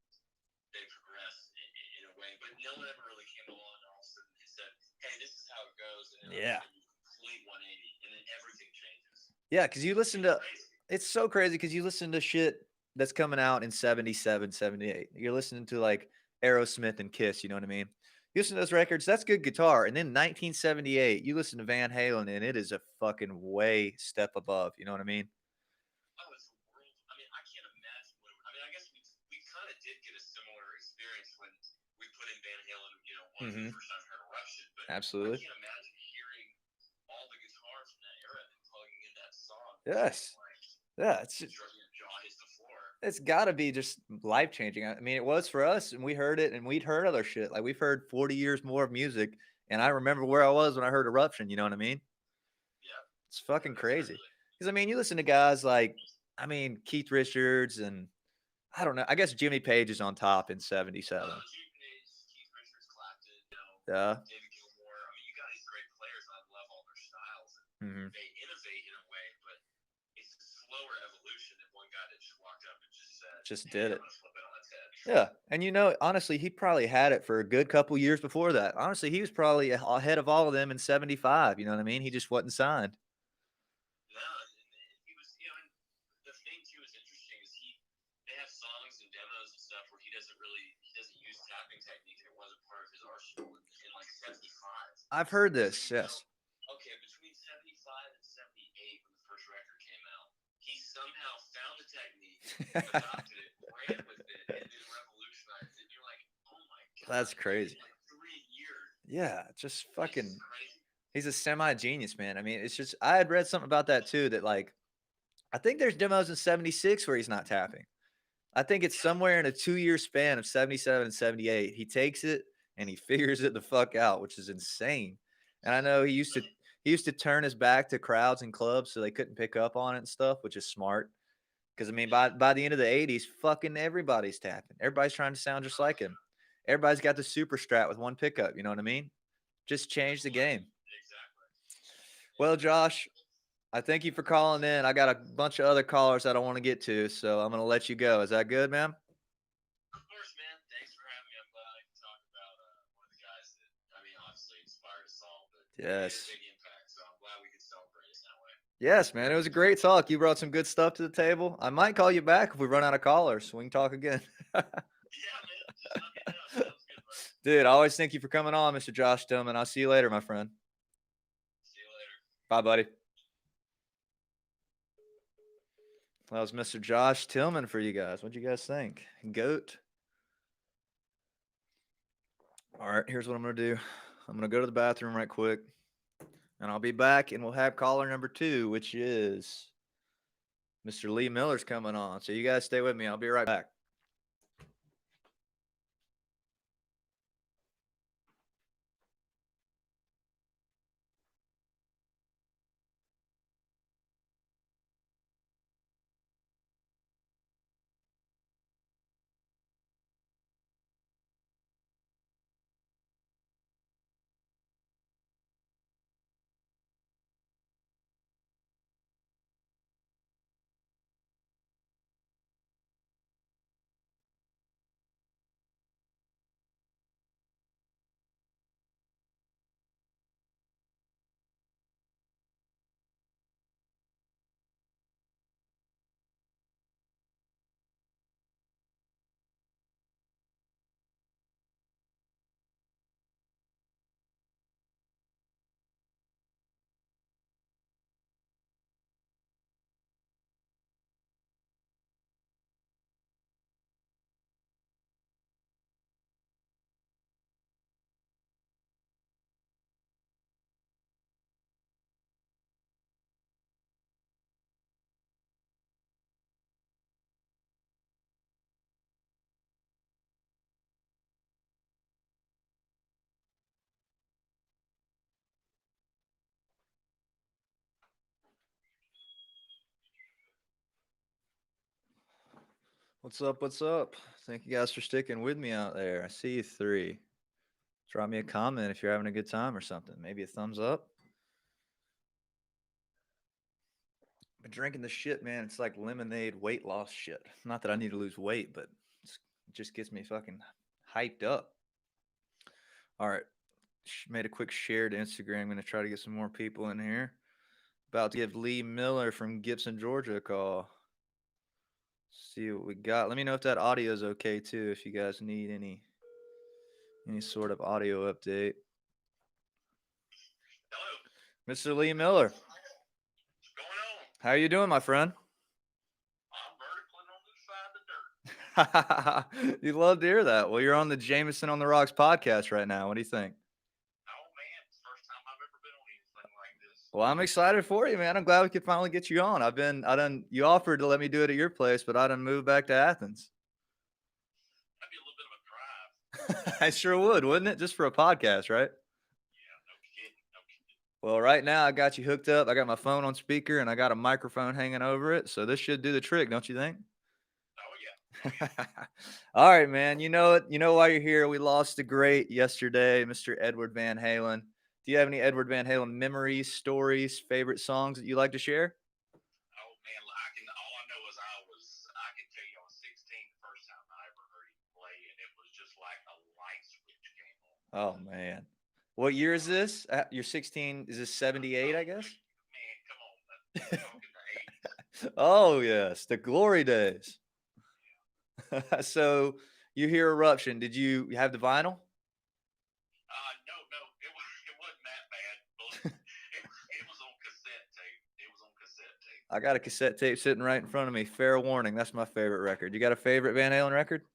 they progress in a way, but no one ever really came along and all of a sudden they said, "Hey, this is how it goes," and then Yeah. it's a complete 180, and then everything changes. Yeah, because you listen It's to crazy. it's so crazy because you listen to shit that's coming out in 77, 78. You're listening to like Aerosmith and Kiss, you know what I mean? You listen to those records, that's good guitar. And then 1978, you listen to Van Halen and it is a fucking way step above, you know what I mean? Oh, it's a world. I mean, I can't imagine what. I mean, I guess we kind of did get a similar experience when we put in Van Halen. When we Mhm. first time heard Eruption, but I Absolutely. can't imagine hearing all the guitar from that era and plugging in that song and saying Yes. like, Yeah, it's your jaw hits the floor. it's got to be just life changing. I mean, it was for us, and we heard it, and we'd heard other shit. Like we've heard 40 years more of music, and I remember where I was when I heard Eruption. You know what I mean? Yeah, It's fucking crazy. exactly. Because I mean, you listen to guys like, I mean, Keith Richards, and I don't know. I guess Jimmy Page is on top in '77. Gene Page, Keith Richards, Clapton, Yeah. David Gilmour. I mean, you got these great players, and I love all their styles, and Hmm. they innovate in a way, but it's a slower evolution than one guy that just walked up and just said, Just "Hey, did I'm it. gonna flip it on its head." Yeah. And honestly, he probably had it for a good couple years before that. Honestly, he was probably ahead of all of them in '75. You know what I mean? He just wasn't signed. No, and he was, and the thing too is interesting is they have songs and demos and stuff where he doesn't use tapping technique and it wasn't part of his arsenal in like 75. I've heard So this. Yes. okay, between 75 and 78 when the first record came out, he somehow found the technique, adopted it, ran with it, and then revolutionized it. And you're like, oh my god, That's crazy. in like 3 years. Yeah. Just fucking. It's crazy. He's a semi genius, man. I mean, it's just, I had read something about that too, that like, I think there's demos in '76 where he's not tapping. I think it's Yeah. somewhere in a 2 year span of '77 and '78. He takes it and he figures it the fuck out, which is insane. And I know he used to turn his back to crowds and clubs so they couldn't pick up on it and stuff, which is smart. Because I mean, by the end of the '80s, fucking everybody's tapping. Everybody's trying to sound just like him. Everybody's got the super strat with one pickup. You know what I mean? Just change the game. Exactly. Well, Josh, I thank you for calling in. I got a bunch of other callers I don't want to get to, so I'm gonna let you go. Is that good, man? Of course, man. Thanks for having me. I'm glad I can talk about one of the guys that, I mean, obviously inspired us all, but he made a Yes. big impact. So I'm glad we could celebrate it that way. Yes, man. It was a great talk. You brought some good stuff to the table. I might call you back if we run out of callers. We can talk again. Yeah, man. Just let me know. Sounds good, buddy. Dude, I always thank you for coming on, Mr. Josh Tillman. I'll see you later, my friend. See you later. Bye, buddy. That was Mr. Josh Tillman for you guys. What'd you guys think? Goat. All right, here's what I'm going to do. I'm going to go to the bathroom right quick, and I'll be back, and we'll have caller number 2, which is Mr. Lee Miller's coming on. So you guys stay with me. I'll be right back. What's up? What's up? Thank you guys for sticking with me out there. I see you 3. Drop me a comment if you're having a good time or something. Maybe a thumbs up. Been drinking the shit, man. It's like lemonade weight loss shit. Not that I need to lose weight, but it just gets me fucking hyped up. All right. Made a quick share to Instagram. I'm going to try to get some more people in here. About to give Lee Miller from Gibson, Georgia a call. See what we got. Let me know if that audio is okay too, if you guys need any sort of audio update. Hello. Mr. Lee Miller. What's going on? How you doing, my friend? I'm vertically on this side of the dirt. You love to hear that. Well, you're on the Jameson on the Rocks podcast right now. What do you think? Oh man, it's the first time I've ever been on anything like this. Well, I'm excited for you, man. I'm glad we could finally get you on. You offered to let me do it at your place, but I done moved back to Athens. That'd be a little bit of a drive. I sure would, wouldn't it? Just for a podcast, right? Yeah, no kidding, no kidding. Well, right now I got you hooked up. I got my phone on speaker and I got a microphone hanging over it. So this should do the trick, don't you think? Oh yeah. All right, man. You know it. You know why you're here. We lost the great yesterday, Mr. Edward Van Halen. Do you have any Edward Van Halen memories, stories, favorite songs that you like to share? Oh man, all I know is I can tell you I was 16 the first time I ever heard him play, and it was just like a light switch came on. Oh man. What year is this? You're 16. Is this 78, I guess? Man, come on, we're talking the 80s. Oh, yes. The glory days. So you hear Eruption. Did you have the vinyl? No, it wasn't that bad. But it was on cassette tape. It was on cassette tape. I got a cassette tape sitting right in front of me. Fair warning. That's my favorite record. You got a favorite Van Halen record? It'd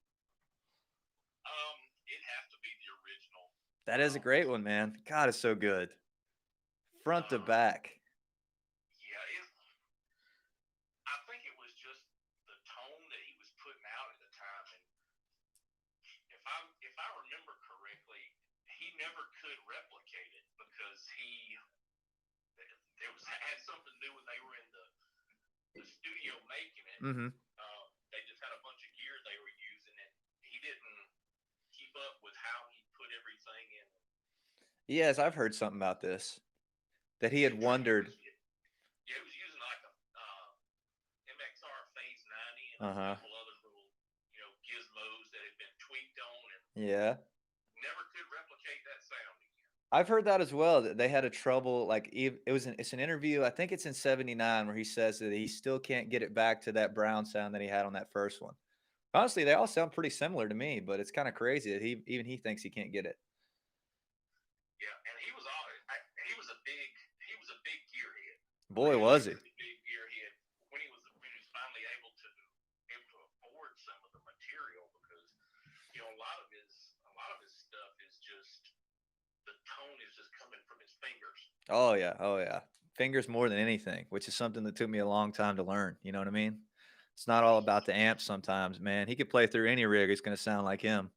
have to be the original. That is a great one, man. God, it's so good. Front to back. Yeah, I think it was just the tone that he was putting out at the time, and if I remember correctly, he never could replicate it because had something to do when they were in the studio making it. Mm-hmm. They just had a bunch of gear they were using, and he didn't keep up with how he put everything in. Yes, I've heard something about this. That he had wondered. Yeah, he was using like a MXR Phase 90 and a couple other little, gizmos that had been tweaked on, and never could replicate that sound again. I've heard that as well. That they had a trouble. Like it's an interview. I think it's in '79 where he says that he still can't get it back to that brown sound that he had on that first one. Honestly, they all sound pretty similar to me, but it's kind of crazy that he thinks he can't get it. Yeah, and he was a big gearhead. Boy, was he! Big gearhead when he was finally able to afford some of the material, because a lot of his stuff is just the tone is just coming from his fingers. Oh yeah, fingers more than anything, which is something that took me a long time to learn. You know what I mean? It's not all about the amp sometimes, man. He could play through any rig; it's going to sound like him.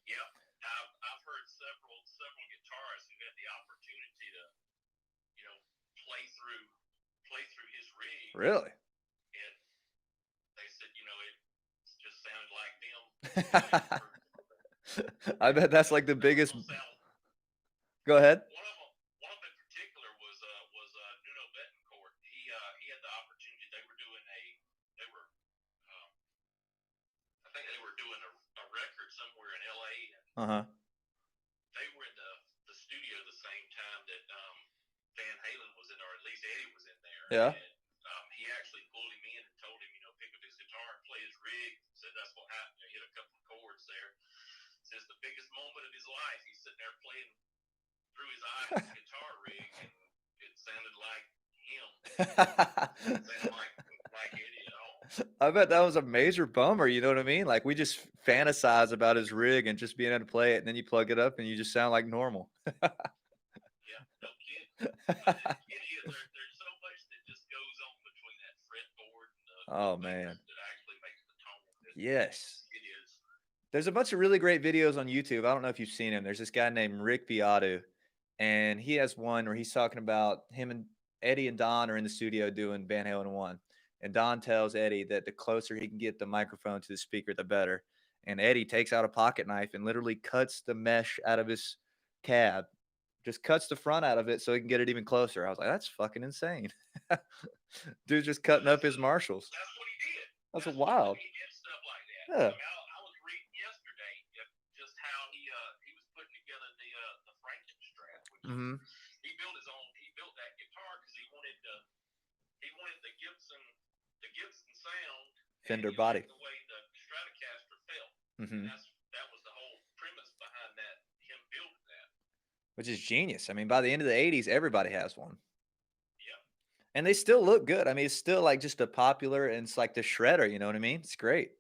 Yeah, I've heard several guitarists who had the opportunity to, play through his rig. Really? And they said, it just sounded like them. I bet that's like the biggest. Go ahead. One of them in particular was Nuno Betancourt. He had the opportunity. I think they were doing a record somewhere in LA. And they were in the studio the same time that Van Halen was in, or at least Eddie was in there. Yeah. And he actually pulled him in and told him, pick up his guitar and play his rig. Said that's what happened. He hit a couple of chords there. Says the biggest moment of his life. He's sitting there playing through his eyes his guitar rig, and it sounded like him. It sounded like Eddie at all. I bet that was a major bummer. You know what I mean? Like we just fantasize about his rig and just being able to play it, and then you plug it up and you just sound like normal. Yeah, no kidding. There's so much that just goes on between that fretboard and the that actually makes the tone. Yes. It is. There's a bunch of really great videos on YouTube. I don't know if you've seen him. There's this guy named Rick Beato, and he has one where he's talking about him and Eddie and Don are in the studio doing Van Halen 1. And Don tells Eddie that the closer he can get the microphone to the speaker, the better. And Eddie takes out a pocket knife and literally cuts the mesh out of his cab just cuts the front out of it so he can get it even closer. I was like, that's fucking insane. Dude's just cutting up his Marshalls. That's what he did. That's That's wild. He did stuff like that. Yeah. I was reading yesterday just how he was putting together the Franken strap, which Mm-hmm. he built his own. He built that guitar because he wanted the Gibson sound, Fender body. the way the Stratocaster felt. Mm-hmm. That was the whole premise behind that. Him building that. Which is genius. I mean, by the end of the 80s, everybody has one. Yeah. And they still look good. I mean, it's still like just a popular, and it's like the shredder, you know what I mean? It's great.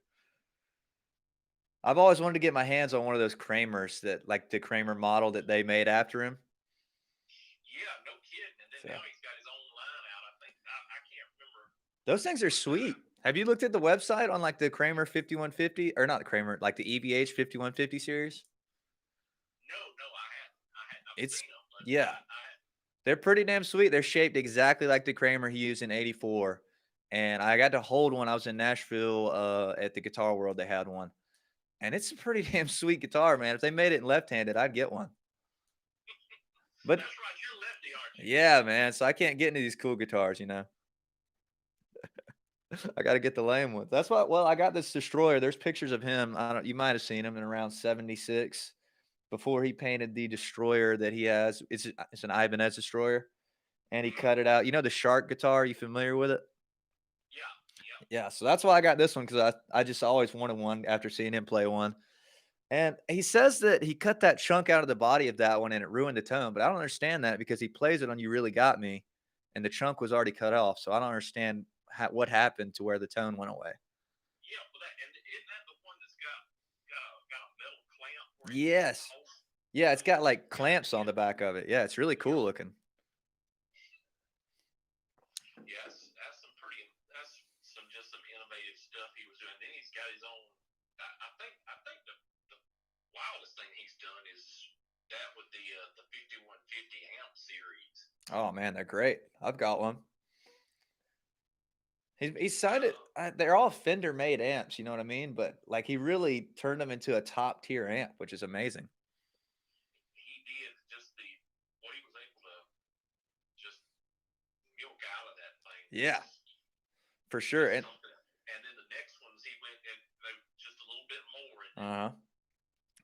I've always wanted to get my hands on one of those Kramers, that like the Kramer model that they made after him. Yeah, no kidding. And then now he's got his own line out. I think I can't remember. Those things are sweet. Have you looked at the website on like the Kramer 5150, or not the Kramer, like the EVH 5150 series? No, I hadn't. It's seen them, but yeah. They're pretty damn sweet. They're shaped exactly like the Kramer he used in '84. And I got to hold one. I was in Nashville at the Guitar World. They had one. And it's a pretty damn sweet guitar, man. If they made it left-handed, I'd get one. But that's right, you're lefty, aren't you? yeah, man. So I can't get into these cool guitars, you know. I got to get the lame ones. That's why. Well, I got this Destroyer. There's pictures of him. I don't. You might have seen him in around '76, before he painted the Destroyer that he has. It's an Ibanez Destroyer, and he cut it out. You know the Shark guitar? Are you familiar with it? Yeah. Yeah. So that's why I got this one, because I just always wanted one after seeing him play one. And he says that he cut that chunk out of the body of that one and it ruined the tone, but I don't understand that, because he plays it on "You Really Got Me," and the chunk was already cut off. So I don't understand what happened to where the tone went away. Yeah, well, isn't that the one that's got a metal clamp? Yes. Yeah, it's got like clamps on the back of it. Yeah, it's really cool looking. Yes, that's some innovative stuff he was doing. Then he's got his own. I think the wildest thing he's done is that with the 5150 amp series. Oh man, they're great. I've got one. He's signed it. They're all Fender made amps, you know what I mean? But like he really turned them into a top tier amp, which is amazing. He did just what he was able to just milk out of that thing. Yeah, for sure. And then the next ones he went just a little bit more.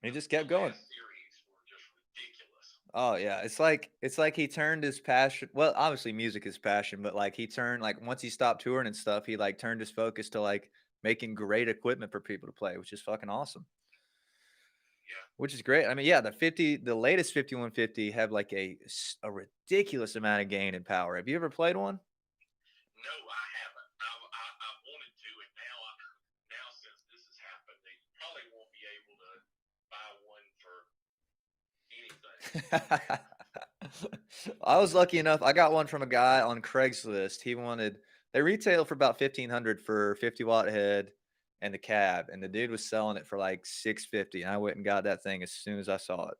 He just kept going. Series were just ridiculous. Oh yeah, it's like he turned his passion. Well, obviously music is passion, but like he turned, like once he stopped touring and stuff, he like turned his focus to like making great equipment for people to play, which is fucking awesome. Yeah. Which is great. I mean, yeah, the latest 5150 have like a ridiculous amount of gain and power. Have you ever played one? No, I haven't. I wanted to, and now since this has happened, they probably won't be able to buy one for anything. I was lucky enough. I got one from a guy on Craigslist. They retail for about $1,500 for 50-watt head and the cab, and the dude was selling it for like $650, and I went and got that thing as soon as I saw it.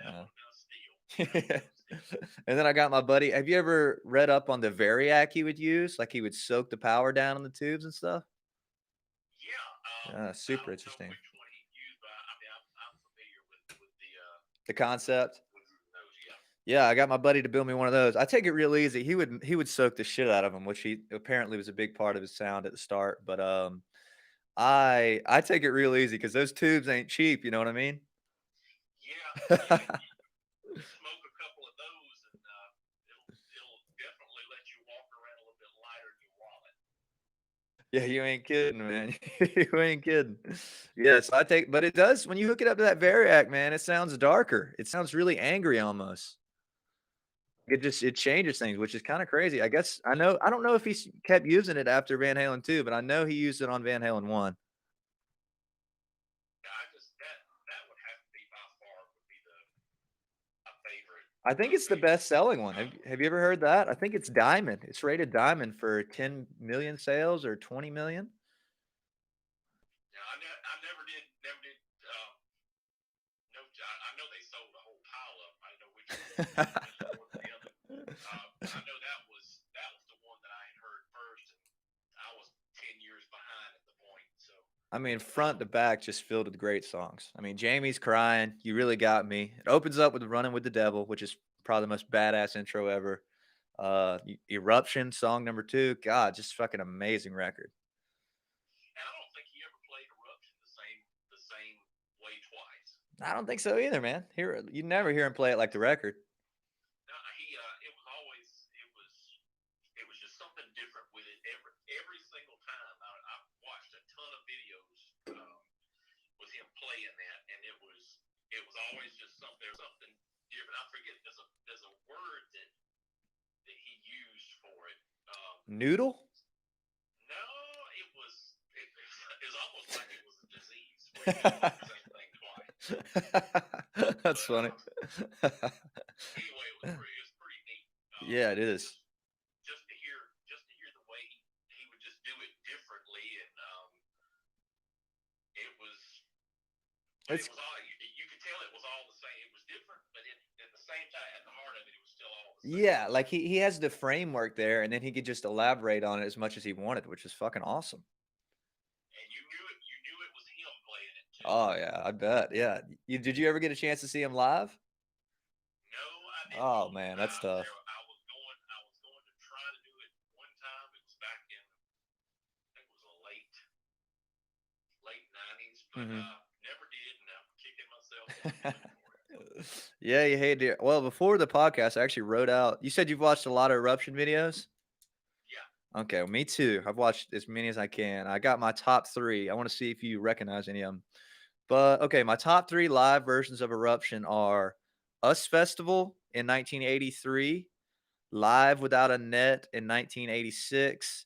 Yeah, that would have been a steal. And then I got my buddy. Have you ever read up on the variac he would use? Like he would soak the power down on the tubes and stuff? Yeah. Super interesting. Which one he used, but I mean, I'm familiar with the concept. Those, yeah, I got my buddy to build me one of those. I take it real easy. He would soak the shit out of them, which he apparently was a big part of his sound at the start. But I take it real easy because those tubes ain't cheap. You know what I mean? Yeah. Smoke a couple of those, and it'll definitely let you walk around a little bit lighter in your wallet. Yeah, you ain't kidding, man. You ain't kidding. Yes, but it does, when you hook it up to that variac, man, it sounds darker. It sounds really angry almost. It changes things, which is kind of crazy. I don't know if he kept using it after Van Halen 2, but I know he used it on Van Halen 1. That would have to be by far my favorite. I think it's the best selling one. Have you ever heard that? I think it's diamond. It's rated diamond for 10 million sales or 20 million. Yeah, I never did. No, I know they sold a whole pile of them. I know which one. I know that was the one that I had heard first, and I was 10 years behind at the point. So I mean, front to back, just filled with great songs. I mean, Jamie's crying. You really got me. It opens up with "Running with the Devil," which is probably the most badass intro ever. Eruption, song number 2. God, just fucking amazing record. And I don't think he ever played Eruption the same way twice. I don't think so either, man. You never hear him play it like the record. No, it was just something different with it every single time. I've watched a ton of videos with him playing that, and it was always just something different. I forget there's a word that he used for it. Noodle? No, it was almost like it was a disease where you just do the same thing twice. That's But funny. anyway, it was pretty neat. Yeah, it is. Just to hear the way he would just do it differently, and it was. But it was all you could tell it was all the same. It was different, but at the same time, at the heart of it, it was still all the same. Yeah, like he has the framework there, and then he could just elaborate on it as much as he wanted, which is fucking awesome. And you knew it was him playing it too. Oh yeah, I bet. Yeah, did you ever get a chance to see him live? No, I didn't. Oh man, that's tough. I was going to try to do it one time. It was back in, I think it was a late '90s, but never did, and I'm kicking myself for it. Yeah, you hate to. Well, before the podcast, I actually wrote out. You said you've watched a lot of Eruption videos. Yeah. Okay, well, me too. I've watched as many as I can. I got my top 3. I want to see if you recognize any of them. But okay, my top 3 live versions of Eruption are Us Festival in 1983, Live Without a Net in 1986,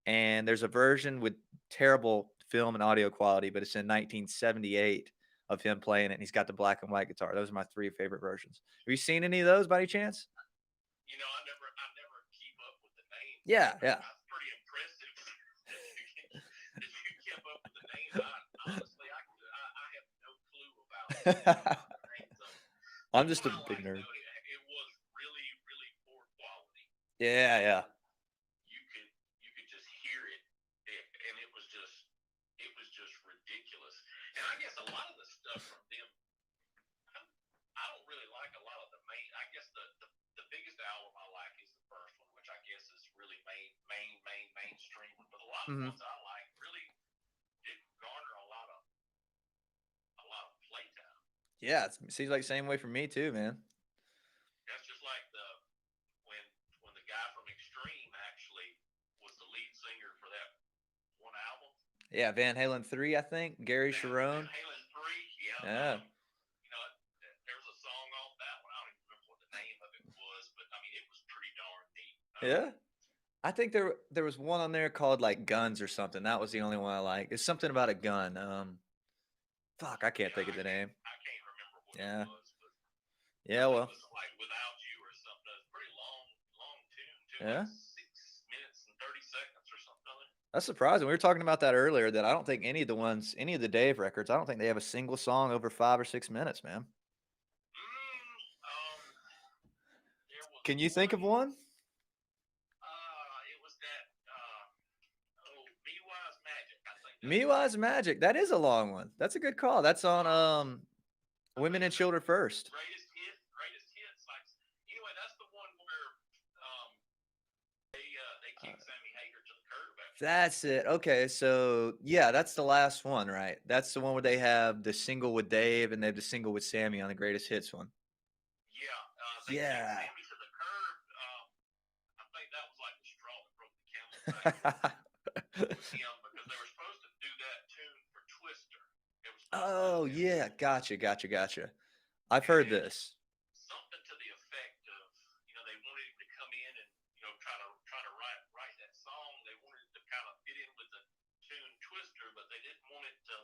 and there's a version with terrible film and audio quality, but it's in 1978 of him playing it. And he's got the black and white guitar. Those are my 3 favorite versions. Have you seen any of those by any chance? I never keep up with the names. Yeah, yeah. That's pretty impressive that you kept up with the names. Honestly, I have no clue about the names of them. I'm just a big nerd. It was really, really poor quality. Yeah, yeah. You could just hear it, and it was just ridiculous. And I guess a lot of the stuff from them, I don't really like a lot of the main. I guess the biggest album I like is the first one, which I guess is really mainstream. But a lot of the ones I like really didn't garner a lot of playtime. Yeah, it seems like the same way for me too, man. That's just like when the guy from Extreme actually was the lead singer for that one album. Yeah, Van Halen 3, I think. Gary Sharon. Van Halen 3, yeah. There was a song off that one. I don't even remember what the name of it was, but I mean, it was pretty darn neat. Yeah. I think there was one on there called like Guns or something. That was the only one I like. It's something about a gun. Fuck, I can't think of the name. I can't remember what it was. But yeah, well. It was like Without You or something. It was a pretty long tune too. Yeah. Like 6 minutes and 30 seconds or something. That's surprising. We were talking about that earlier. That I don't think any of the Dave records, I don't think they have a single song over 5 or 6 minutes, man. Can you think of one? It was that. Me Wise Magic. I think. Me Wise Magic. That is a long one. That's a good call. That's on Women and Children First. Greatest hits. Like, anyway, that's the one where they kicked Sammy Hagar to the curb. That's it. Okay, so yeah, that's the last one, right? That's the one where they have the single with Dave and they have the single with Sammy on the greatest hits one. Yeah. They yeah. kicked Sammy to the curb. I think that was like the straw that broke the camel's back. With him, because they were supposed to do that tune for Twister. Oh yeah, gotcha. I've heard this. Something to the effect of, they wanted him to come in and try to write that song. They wanted it to kind of fit in with the tune Twister, but they didn't want it to,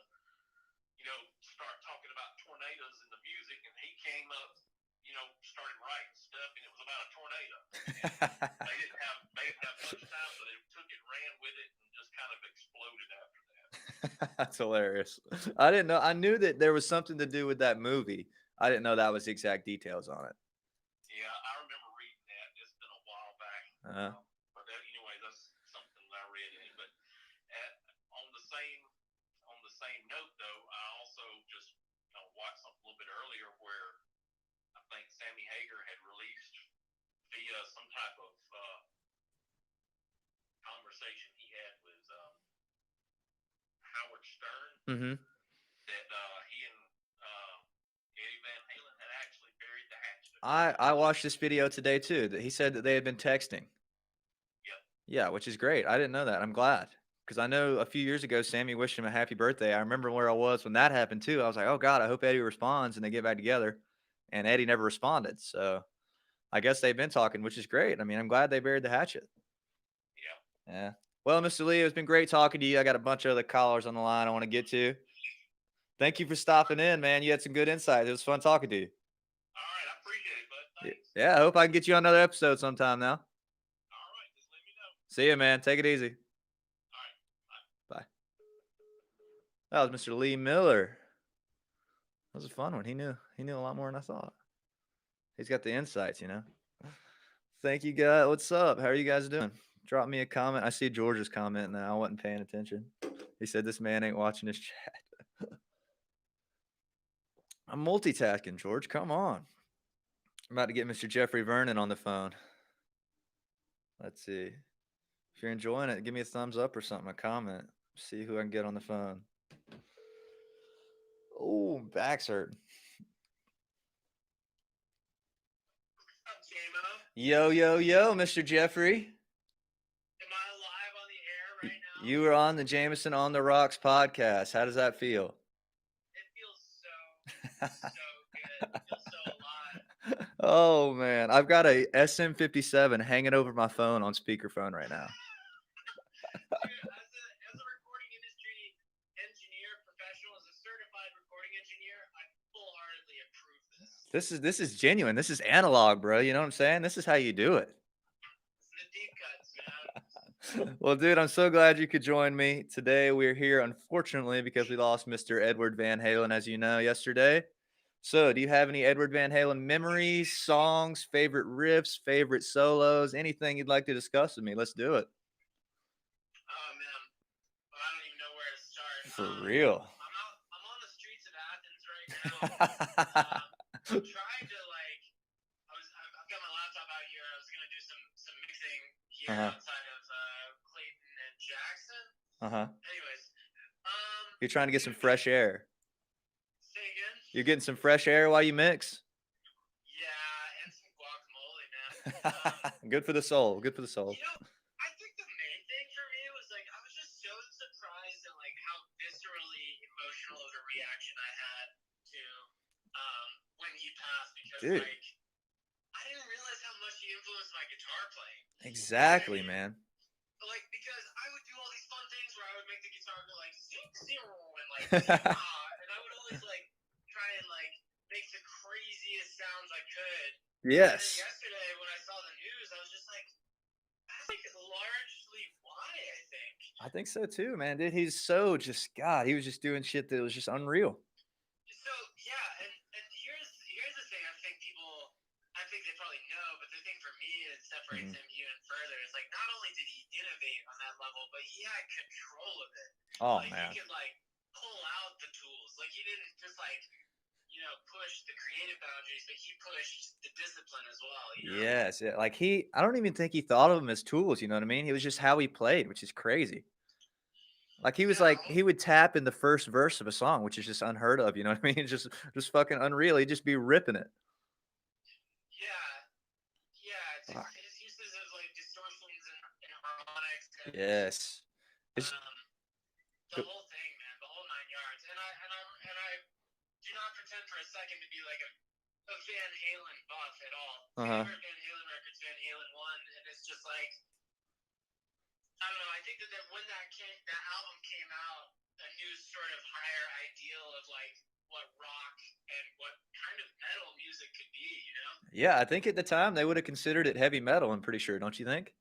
start talking about tornadoes in the music. And he came up, started writing stuff, and it was about a tornado. They didn't have much time, so they took it, ran with it, and just kind of exploded after that. That's hilarious. I didn't know. I knew that there was something to do with that movie. I didn't know that was the exact details on it. Yeah, I remember reading that. It's been a while back. But anyway, that's something that I read in it. But on the same on the same note, though, I also just watched something a little bit earlier where I think Sammy Hagar had released via some type of conversation he had with Howard Stern Mm-hmm. that he and Eddie Van Halen had actually buried the hatchet. I watched this video today too. That he said that they had been texting. Yep. Yeah, which is great. I didn't know that. I'm glad because I know a few years ago Sammy wished him a happy birthday. I remember where I was when that happened too. I was like, oh God, I hope Eddie responds and they get back together. And Eddie never responded. So I guess they've been talking, which is great. I mean, I'm glad they buried the hatchet. Yeah. Yeah. Well, Mr. Lee, it's been great talking to you. I got a bunch of other callers on the line I want to get to. Thank you for stopping in, man. You had some good insights. It was fun talking to you. All right, I appreciate it, bud. Thanks. Yeah, I hope I can get you on another episode sometime now. All right, just let me know. See you, man. Take it easy. All right, bye. That was Mr. Lee Miller. That was a fun one. He knew a lot more than I thought. He's got the insights, Thank you, guys. What's up? How are you guys doing? Drop me a comment. I see George's comment now. I wasn't paying attention. He said this man ain't watching his chat. I'm multitasking, George. Come on. I'm about to get Mr. Jeffrey Vernon on the phone. Let's see. If you're enjoying it, give me a thumbs up or something, a comment. See who I can get on the phone. Oh, back's hurting. Yo, Mr. Jeffrey. Am I live on the air right now? You were on the Jameson on the Rocks podcast. How does that feel? It feels so good. It feels so alive. Oh, man. I've got a SM57 hanging over my phone on speakerphone right now. Dude, as a recording industry engineer, professional, as a certified recording engineer, I full-heartedly approve this. This is genuine. This is analog, bro. You know what I'm saying? This is how you do it. It's the deep cuts, man. Well, dude, I'm so glad you could join me. Today we're here, unfortunately, because we lost Mr. Edward Van Halen, as you know, yesterday. So, do you have any Edward Van Halen memories, songs, favorite riffs, favorite solos, anything you'd like to discuss with me? Let's do it. Oh, man. Well, I don't even know where to start. For real. I'm on the streets of Athens right now. I'm trying to, I've got my laptop out here. I was going to do some mixing here outside of Clayton and Jackson. Anyways. You're trying to get some fresh air. Say again? You're getting some fresh air while you mix? Yeah, and some guacamole, man. Good for the soul. Good for the soul. I think the main thing for me was, I was just so surprised at, how viscerally emotional of a reaction I had to when he passed because, Dude. I didn't realize how much he influenced my guitar playing. Exactly, man. Because I would do all these fun things where I would make the guitar go zero and and I would always try and make the craziest sounds I could. Yes. And yesterday when I saw the news, I was just that's largely why I think. I think so too, man. Dude, he's so God, he was just doing shit that was just unreal. So yeah, and here's the thing. I think they probably know, but the thing for me that separates him even further is not only did he innovate on that level, but he had control of it. Oh man. He could pull out the tools. He didn't just push the creative boundaries, but he pushed the discipline as well. Yes, yeah. I don't even think he thought of them as tools. You know what I mean? It was just how he played, which is crazy. He was he would tap in the first verse of a song, which is just unheard of. You know what I mean? Just fucking unreal. He'd just be ripping it. Yeah. His uses of distortions and harmonics. And, yes. The whole thing, man, the whole 9 yards. And I do not pretend for a second to be a Van Halen buff at all. Favorite Van Halen records, Van Halen 1, and it's just I don't know. I think that when that album came out, a new sort of higher ideal of what rock and what kind of metal music could be, Yeah, I think at the time they would have considered it heavy metal. I'm pretty sure, don't you think?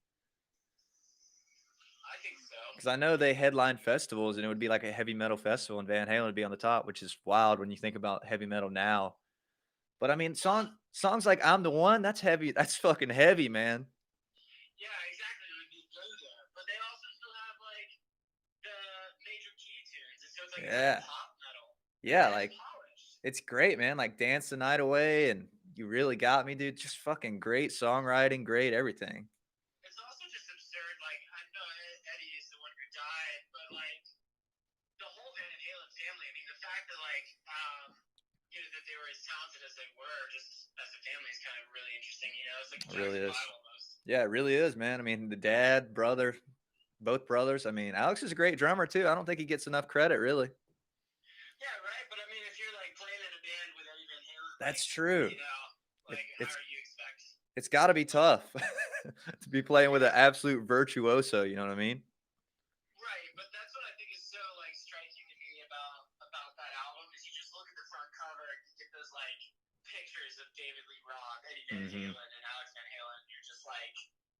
I think so. Because I know they headlined festivals, and it would be a heavy metal festival, and Van Halen would be on the top, which is wild when you think about heavy metal now. But I mean, songs like "I'm the One," that's heavy. That's fucking heavy, man. Yeah, exactly. It would go there, but they also still have the major key tunes, and so it's like Yeah. it's pop metal. Yeah, And like it's polished. it's great, man. Like Dance the Night Away and You Really Got Me, dude. Just fucking great songwriting, great everything. It's also just absurd. Like I know Eddie is the one who died, but like the whole Van Halen family. I mean, the fact that like that they were as talented as they were, just as a family, is kind of really interesting. It's like It really Jackson is. 5 almost. Yeah, it really is, man. I mean, the dad, brother, both brothers. I mean, Alex is a great drummer too. I don't think he gets enough credit, really. Yeah, right. But I mean, if you're like playing in a band with Eddie Van Halen, That's like, true. how do you expect? It's got to be tough to be playing with an absolute virtuoso. You know what I mean? Right, but that's what I think is so like striking to me about that album is you just look at the front cover and you get those like pictures of David Lee Roth, Eddie Van Halen, and Alex Van Halen. And you're just like,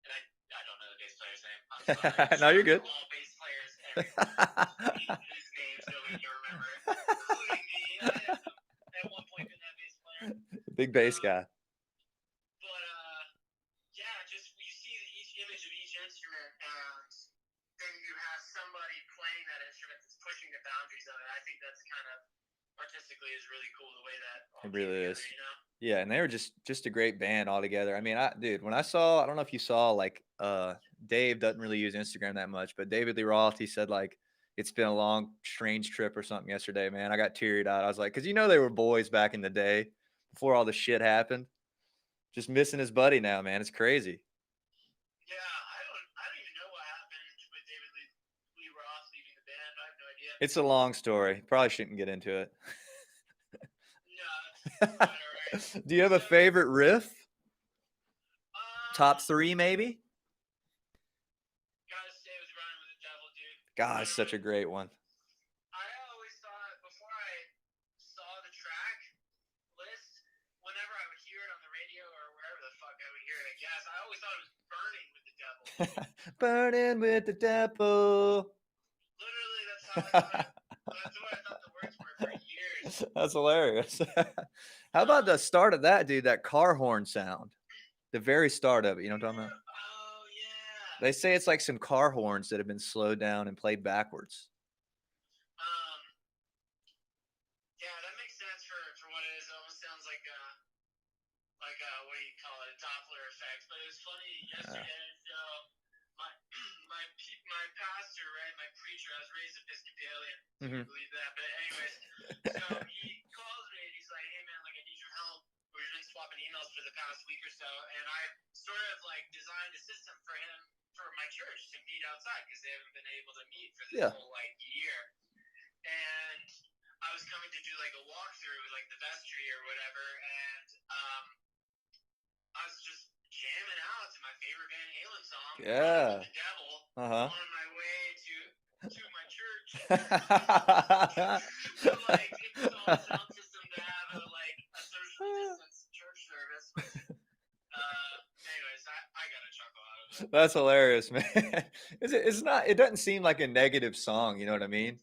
and I don't know the bass player's name. I'm sorry. No, you're good. All bass players everywhere. Whose names nobody can remember, including me. I had at one point been that bass player. Big bass guy. But yeah, just you see each image of each instrument, and then you have somebody playing that instrument that's pushing the boundaries of it. I think that's kind of artistically is really cool the way that all It really came is. together, Yeah, and they were just a great band all together. I mean, dude, when I don't know if you saw like Dave doesn't really use Instagram that much, but David Lee Roth, he said like it's been a long, strange trip or something yesterday, man. I got teary-eyed. I was like, because they were boys back in the day before all the shit happened. Just missing his buddy now, man. It's crazy. Yeah, I don't even know what happened with David Lee Roth leaving the band. I have no idea. It's a long story. Probably shouldn't get into it. No, that's quite all right. Do you have a favorite riff? Top 3, maybe? Gotta stay with Running with the Devil, dude. God, it's such a great one. I always thought before I saw the track list, whenever I would hear it on the radio or wherever the fuck I would hear it, I guess I always thought it was Burning with the Devil. Burning with the devil. Literally, that's what I thought the words were for years. That's hilarious. How about the start of that, dude? That car horn sound. The very start of it. You know what I'm talking about? Oh, yeah. They say it's like some car horns that have been slowed down and played backwards. Yeah, that makes sense for what it is. It almost sounds like what do you call it, a Doppler effect. But it was funny yesterday. So my pastor, right, my preacher, I was raised Episcopalian. You can believe that. But anyways, so he calls me and he's like, "Hey man, like I need your help. We've been swapping emails for the past week or so, and I sort of like designed a system for him for my church to meet outside because they haven't been able to meet for this whole like year. And I was coming to do like a walkthrough with like the vestry or whatever, and I was just jamming out to my favorite Van Halen song, "Running with the Devil," on my way to my church. So like it's all sound system to have like a socially distanced church service. Anyways, I got a chuckle out of it. That's hilarious, man. It's not. It doesn't seem like a negative song. You know what I mean?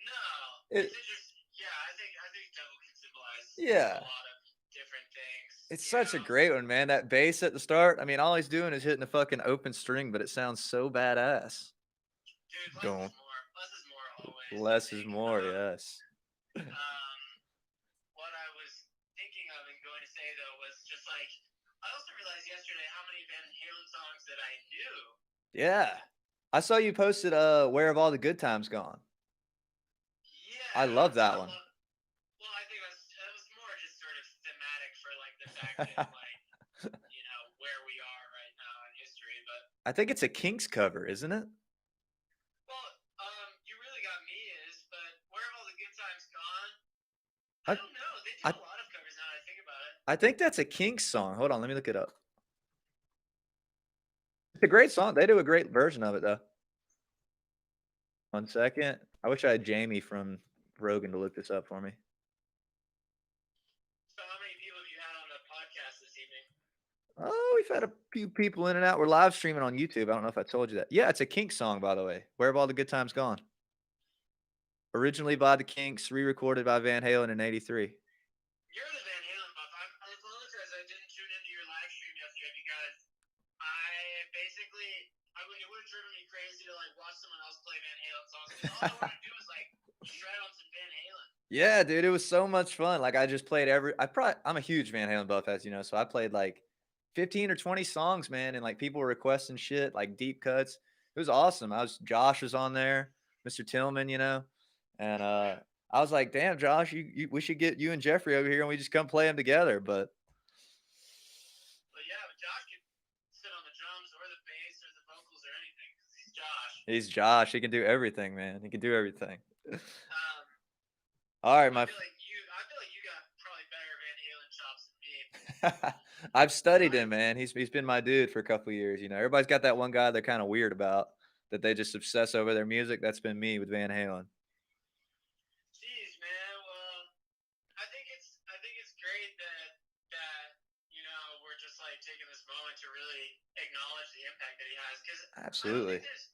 No, it's just I think devil can symbolize a lot of different things. It's such a great one, man. That bass at the start. I mean, all he's doing is hitting a fucking open string, but it sounds so badass. Dude, less is more. Less is more always. Less is more, yes. What I was thinking of and going to say though was just like I also realized yesterday how many Van Halen songs that I knew. Yeah, I saw you posted "Where Have All the Good Times Gone." Yeah, I love that one. Well, I think that was more just sort of thematic for like the fact that like where we are right now in history. But I think it's a Kinks cover, isn't it? Well, you really got me but Where Have All the Good Times Gone? I don't know. They do a lot of covers now that I think about it. I think that's a Kinks song. Hold on, let me look it up. It's a great song. They do a great version of it, though. 1 second. I wish I had Jamie from Rogan to look this up for me. So how many people have you had on the podcast this evening? Oh, we've had a few people in and out. We're live streaming on YouTube. I don't know if I told you that. Yeah, it's a Kinks song, by the way. Where Have All the Good Times Gone? Originally by the Kinks, re-recorded by Van Halen in '83. You're the Van Halen buff. I apologize I didn't tune into your live stream yesterday because it would have driven me crazy to like watch someone else play Van Halen songs. All I want to do Yeah, dude, it was so much fun. Like I just played I'm a huge Van Halen buff, as you know, so I played like 15 or 20 songs, man, and like people were requesting shit, like deep cuts. It was awesome. Josh was on there, Mr. Tillman, and Oh yeah. I was like, damn, Josh, we should get you and Jeffrey over here and we just come play them together. But But yeah, but Josh could sit on the drums or the bass or the vocals or anything because he's Josh. he's Josh. He can do everything, man. He can do everything. Um, All right, I feel like you got probably better Van Halen chops than me. I've studied I him, man. He's been my dude for a couple years. Everybody's got that one guy they're kind of weird about that they just obsess over their music. That's been me with Van Halen. Jeez, man. Well, I think it's great that we're just like taking this moment to really acknowledge the impact that he has because I don't Absolutely. think there's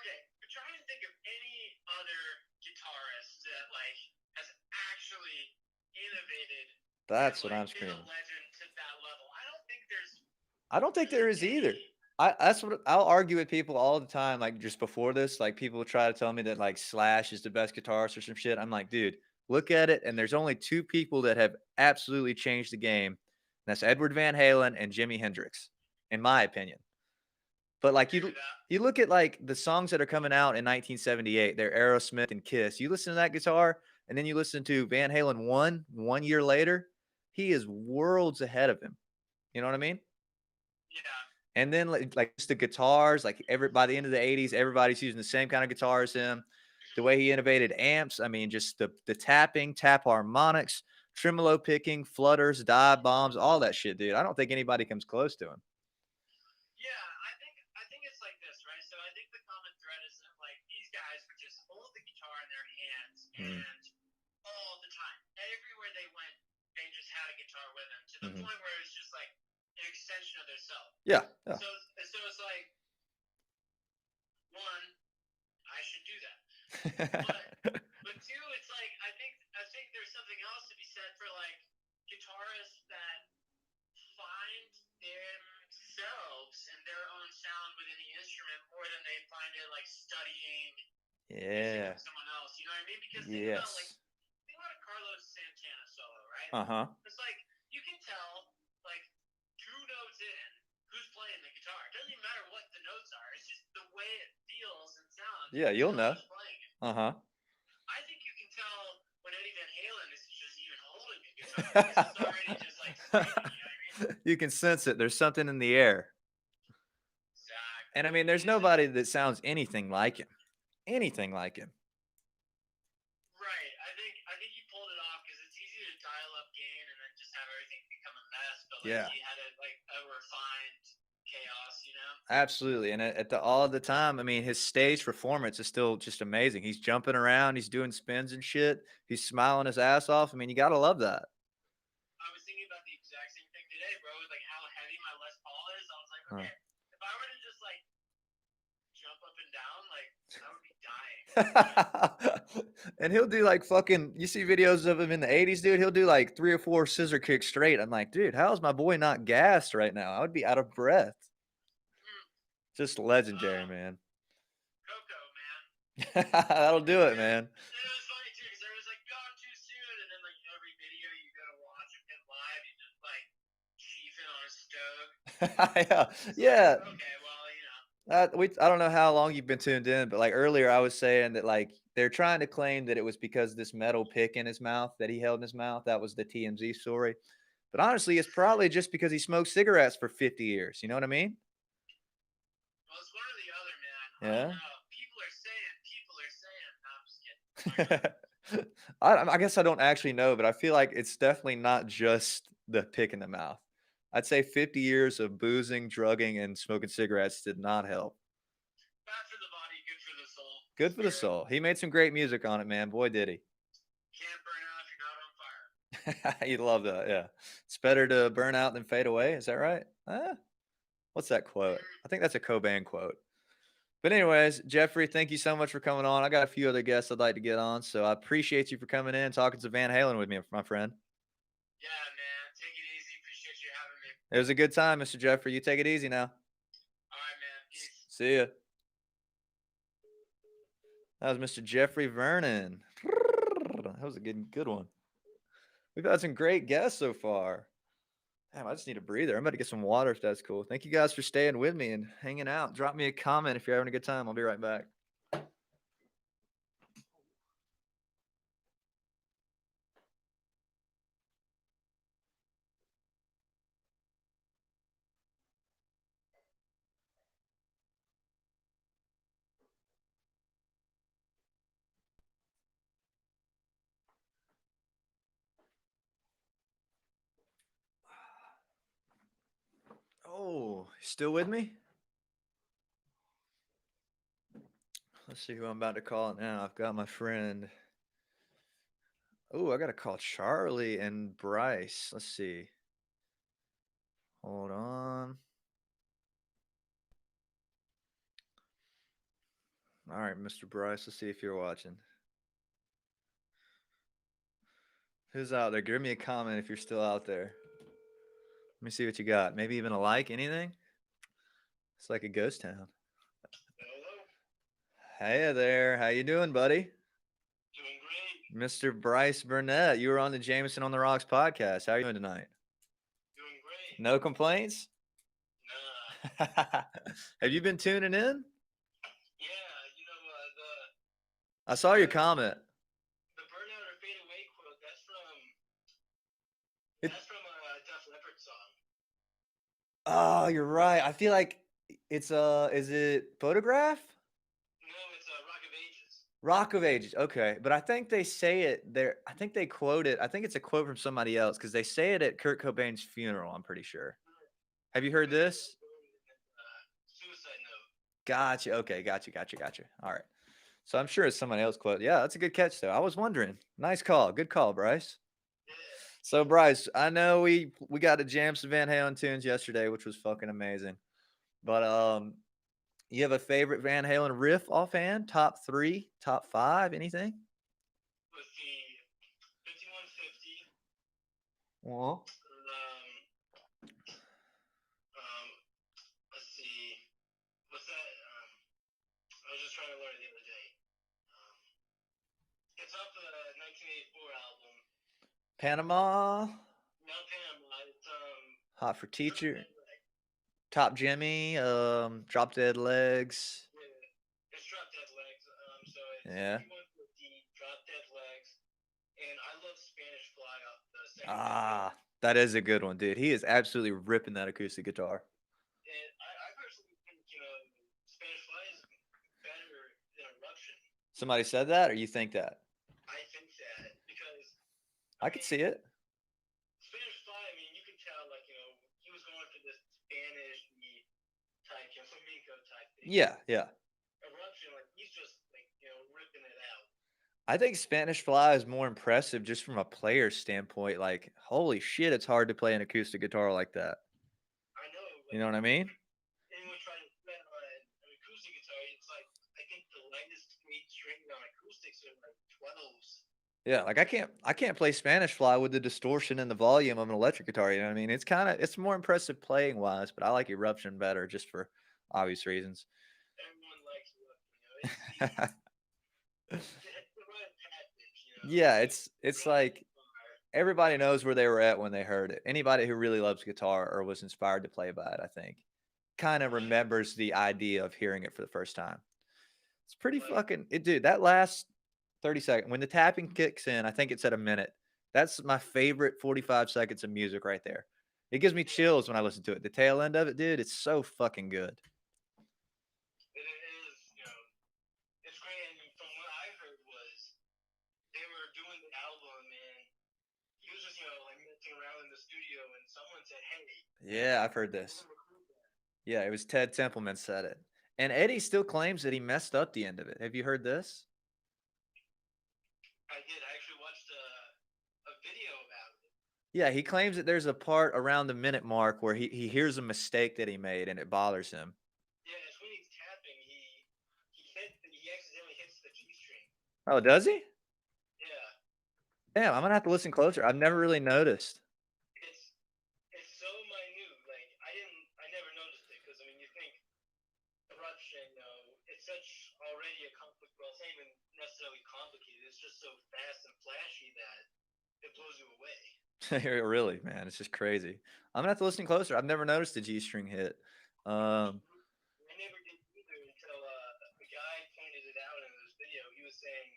okay. But try and think of any other guitarist that like has actually innovated and That's what like I'm been a screaming. legend to that level. I don't think there's I don't think really there is either. any. That's what I'll argue with people all the time. Like just before this, like people try to tell me that like Slash is the best guitarist or some shit. I'm like, dude, look at it, and there's only two people that have absolutely changed the game. And that's Edward Van Halen and Jimi Hendrix, in my opinion. But like Agree with that. you look at like the songs that are coming out in 1978, they're Aerosmith and Kiss. You listen to that guitar, and then you listen to Van Halen 1 year later, he is worlds ahead of him. You know what I mean? Yeah. And then like just the guitars, like by the end of the 80s, everybody's using the same kind of guitar as him. The way he innovated amps, I mean, just the tapping, tap harmonics, tremolo picking, flutters, dive bombs, all that shit, dude. I don't think anybody comes close to him. Yeah, I think it's like this, right? So I think the common thread is that like these guys would just hold the guitar in their hands Mm, and all the time, everywhere they went, they just had a guitar with them to the mhm. point where it was just like an extension of their self. Yeah, yeah. So it's like one, I should do that, but but two, it's like I think there's something else to be said for like guitarists that find themselves and their own sound within the instrument more than they find it like studying music Yeah. from someone else. You know what I mean? Because Yes. think about a Carlos Santana solo, right? Uh-huh. It's like you can tell like two notes in who's playing the guitar. It doesn't even matter what the notes are. It's just the way it feels and sounds. You Yeah, can you'll tell know. who's playing it. Uh-huh. I think you can tell when Eddie Van Halen is just even holding the guitar because it's already just like screaming. You know what I mean? You can sense it. There's something in the air. And Exactly. I mean, there's It's just nobody that sounds anything like him. Anything like him. right. I think he pulled it off because it's easy to dial up gain and then just have everything become a mess. But like Yeah. he had a refined chaos, you know? Absolutely. And at the all of the time, I mean, his stage performance is still just amazing. He's jumping around, he's doing spins and shit. He's smiling his ass off. I mean, you gotta love that. I was thinking about the exact same thing today, bro. With like how heavy my Les Paul is, I was like, Huh. okay, if I were to just like jump up and down, like I would be dying. And he'll do like fucking you see videos of him in the 80s, dude. He'll do like 3 or 4 scissor kicks straight. I'm like, dude, how is my boy not gassed right now? I would be out of breath. Mm, Just legendary, man. Coco, man. That'll do it, And man. it was funny too because there was like gone too soon, and then like every video you go to watch of him live, he's just like chiefing on a stove. Yeah. It's like Yeah. okay, well you know. I don't know how long you've been tuned in, but like earlier I was saying that like they're trying to claim that it was because this metal pick in his mouth that he held in his mouth. That was the TMZ story. But honestly, it's probably just because he smoked cigarettes for 50 years. You know what I mean? Well, it's one or the other, man. I don't Yeah. know. People are saying. People are saying. No, I'm just kidding. Sorry, bud. I guess I don't actually know, but I feel like it's definitely not just the pick in the mouth. I'd say 50 years of boozing, drugging, and smoking cigarettes did not help. Bad for the body, good for the soul, Good for the spirit. soul. He made some great music on it, man. Boy, did he. Can't burn out if you're not on fire. You love that, yeah. It's better to burn out than fade away. Is that right? What's that quote? Mm, I think that's a Cobain quote. But anyways, Jeffrey, thank you so much for coming on. I got a few other guests I'd like to get on, so I appreciate you for coming in, talking to Van Halen with me, my friend. yeah, man. Take it easy. Appreciate you having me. It was a good time, Mr. Jeffrey. You take it easy now. All right, man. Peace. See ya. That was Mr. Jeffrey Vernon. That was a good one. We've had some great guests so far. Damn, I just need a breather. I'm about to get some water if that's cool. Thank you guys for staying with me and hanging out. Drop me a comment if you're having a good time. I'll be right back. Oh, still with me? Let's see who I'm about to call now. I've got my friend. Oh, I got to call Charlie and Bryce. Let's see. Hold on. All right, Mr. Bryce. Let's see if you're watching. Who's out there? Give me a comment if you're still out there. Let me see what you got. Maybe even a like, anything? It's like a ghost town. Hey there. How you doing, buddy? Doing great. Mr. Bryce Burnett, you were on the Jameson on the Rocks podcast. How are you doing tonight? Doing great. No complaints? Nah. Have you been tuning in? Yeah, I saw your comment. The burnout or fade away quote, that's from a Def Leppard song. Oh, you're right. I feel like it's is it Photograph? No, it's Rock of Ages. Rock of Ages. Okay, but I think they say it there. I think they quote it. I think it's a quote from somebody else because they say it at Kurt Cobain's funeral. I'm pretty sure. Have you heard this? Suicide Note. Gotcha. Okay, gotcha. All right. So I'm sure it's somebody else quote. Yeah, that's a good catch though. I was wondering. Nice call. Good call, Bryce. Yeah. So Bryce, I know we got to jam some Van Halen tunes yesterday, which was fucking amazing. But you have a favorite Van Halen riff offhand? Top 3, top 5, anything? Let's see. 5150. Well, let's see. What's that? I was just trying to learn it the other day. It's off the 1984 album. Panama. Not Panama. It's Hot for Teacher. Top Jimmy. Drop Dead Legs. Yeah, it's Drop Dead Legs. So it's Yeah. 5150, Drop Dead Legs, and I love Spanish Fly off the second. Ah, that is a good one, dude. He is absolutely ripping that acoustic guitar. And I personally think Spanish Fly is better than Eruption. Somebody said that, or you think that? I think that because I could see it. Spanish Fly, I mean, you could tell, like, he was going for this Spanish type, flamenco type thing. Yeah. Eruption, like, he's just, like, ripping it out. I think Spanish Fly is more impressive just from a player standpoint. Like, holy shit, it's hard to play an acoustic guitar like that. I know. Like, you know what I mean? Anyone try to play an acoustic guitar, it's like, I think the lightest weight string on acoustics are like 12s. Yeah, like I can't play Spanish Fly with the distortion and the volume of an electric guitar. You know what I mean? It's more impressive playing wise, but I like Eruption better just for obvious reasons. Everyone likes Eruption. Yeah, it's like everybody knows where they were at when they heard it. Anybody who really loves guitar or was inspired to play by it, I think, kind of remembers the idea of hearing it for the first time. It's pretty fucking dude, that last 30 seconds when the tapping kicks in, I think it's at a minute. That's my favorite 45 seconds of music right there. It gives me chills when I listen to it. The tail end of it, dude, it's so fucking good. It is, it's great. And from what I heard was they were doing the album and he was just, like messing around in the studio and someone said, hey. Yeah, I've heard this. Yeah, it was Ted Templeman said it. And Eddie still claims that he messed up the end of it. Have you heard this? I did. I actually watched a video about it. Yeah, he claims that there's a part around the minute mark where he hears a mistake that he made and it bothers him. Yeah, it's when he's tapping, he accidentally hits the G string. Oh, does he? Yeah. Damn, I'm gonna have to listen closer. I've never really noticed. It's so minute. Like I never noticed it because I mean you think Eruption, it's such already a complex. Well, it's not even necessarily complicated. is just so fast and flashy that it blows you away. Really, man, it's just crazy. I'm gonna have to listen closer. I've never noticed the G string hit. Um, I never did either until a guy pointed it out in this video. He was saying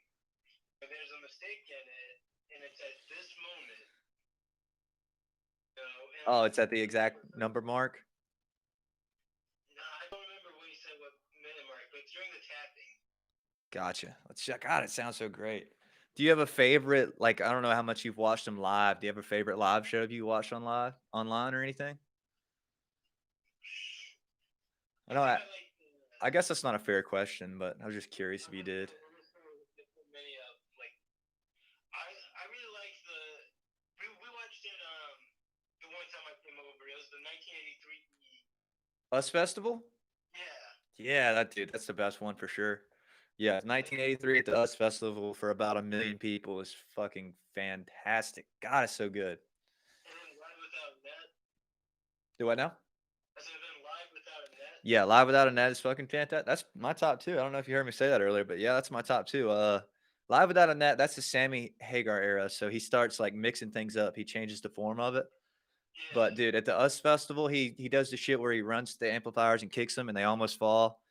there's a mistake in it, and it's at this moment. oh, it's at the exact number mark. No, I don't remember what he said, what minute mark, but during the tapping. Gotcha. Let's check. God, it sounds so great. Do you have a favorite? Like, I don't know how much you've watched them live. Do you have a favorite live show you watched online or anything? I know. I guess that's not a fair question, but I was just curious if you did. I really like we watched it the one time I came over. It was the 1983 Us Festival? Yeah. Yeah, that's the best one for sure. Yeah, 1983 at the Us Festival for about 1 million people is fucking fantastic. God, it's so good. And then Live Without a Net. Do I know? I said then Live Without a Net. Yeah, Live Without a Net is fucking fantastic. That's my top two. I don't know if you heard me say that earlier, but yeah, that's my top two. Live Without a Net, that's the Sammy Hagar era. So he starts like mixing things up. He changes the form of it. Yeah. But dude, at the Us Festival, he does the shit where he runs the amplifiers and kicks them and they almost fall.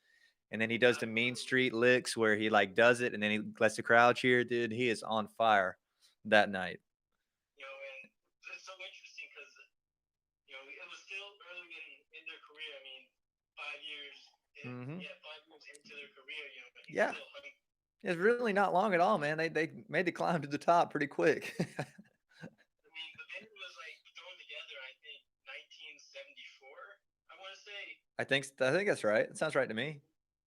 And then he does the Mean Street licks where he like does it and then he lets the crowd cheer. Dude, he is on fire that night. And it's so interesting because it was still early in their career. I mean, 5 years. Mm-hmm. Yeah, 5 years into their career. But he's yeah. Still hunting. It's really not long at all, man. They made the climb to the top pretty quick. I mean, the band was like thrown together. I think 1974. I want to say. I think that's right. It sounds right to me.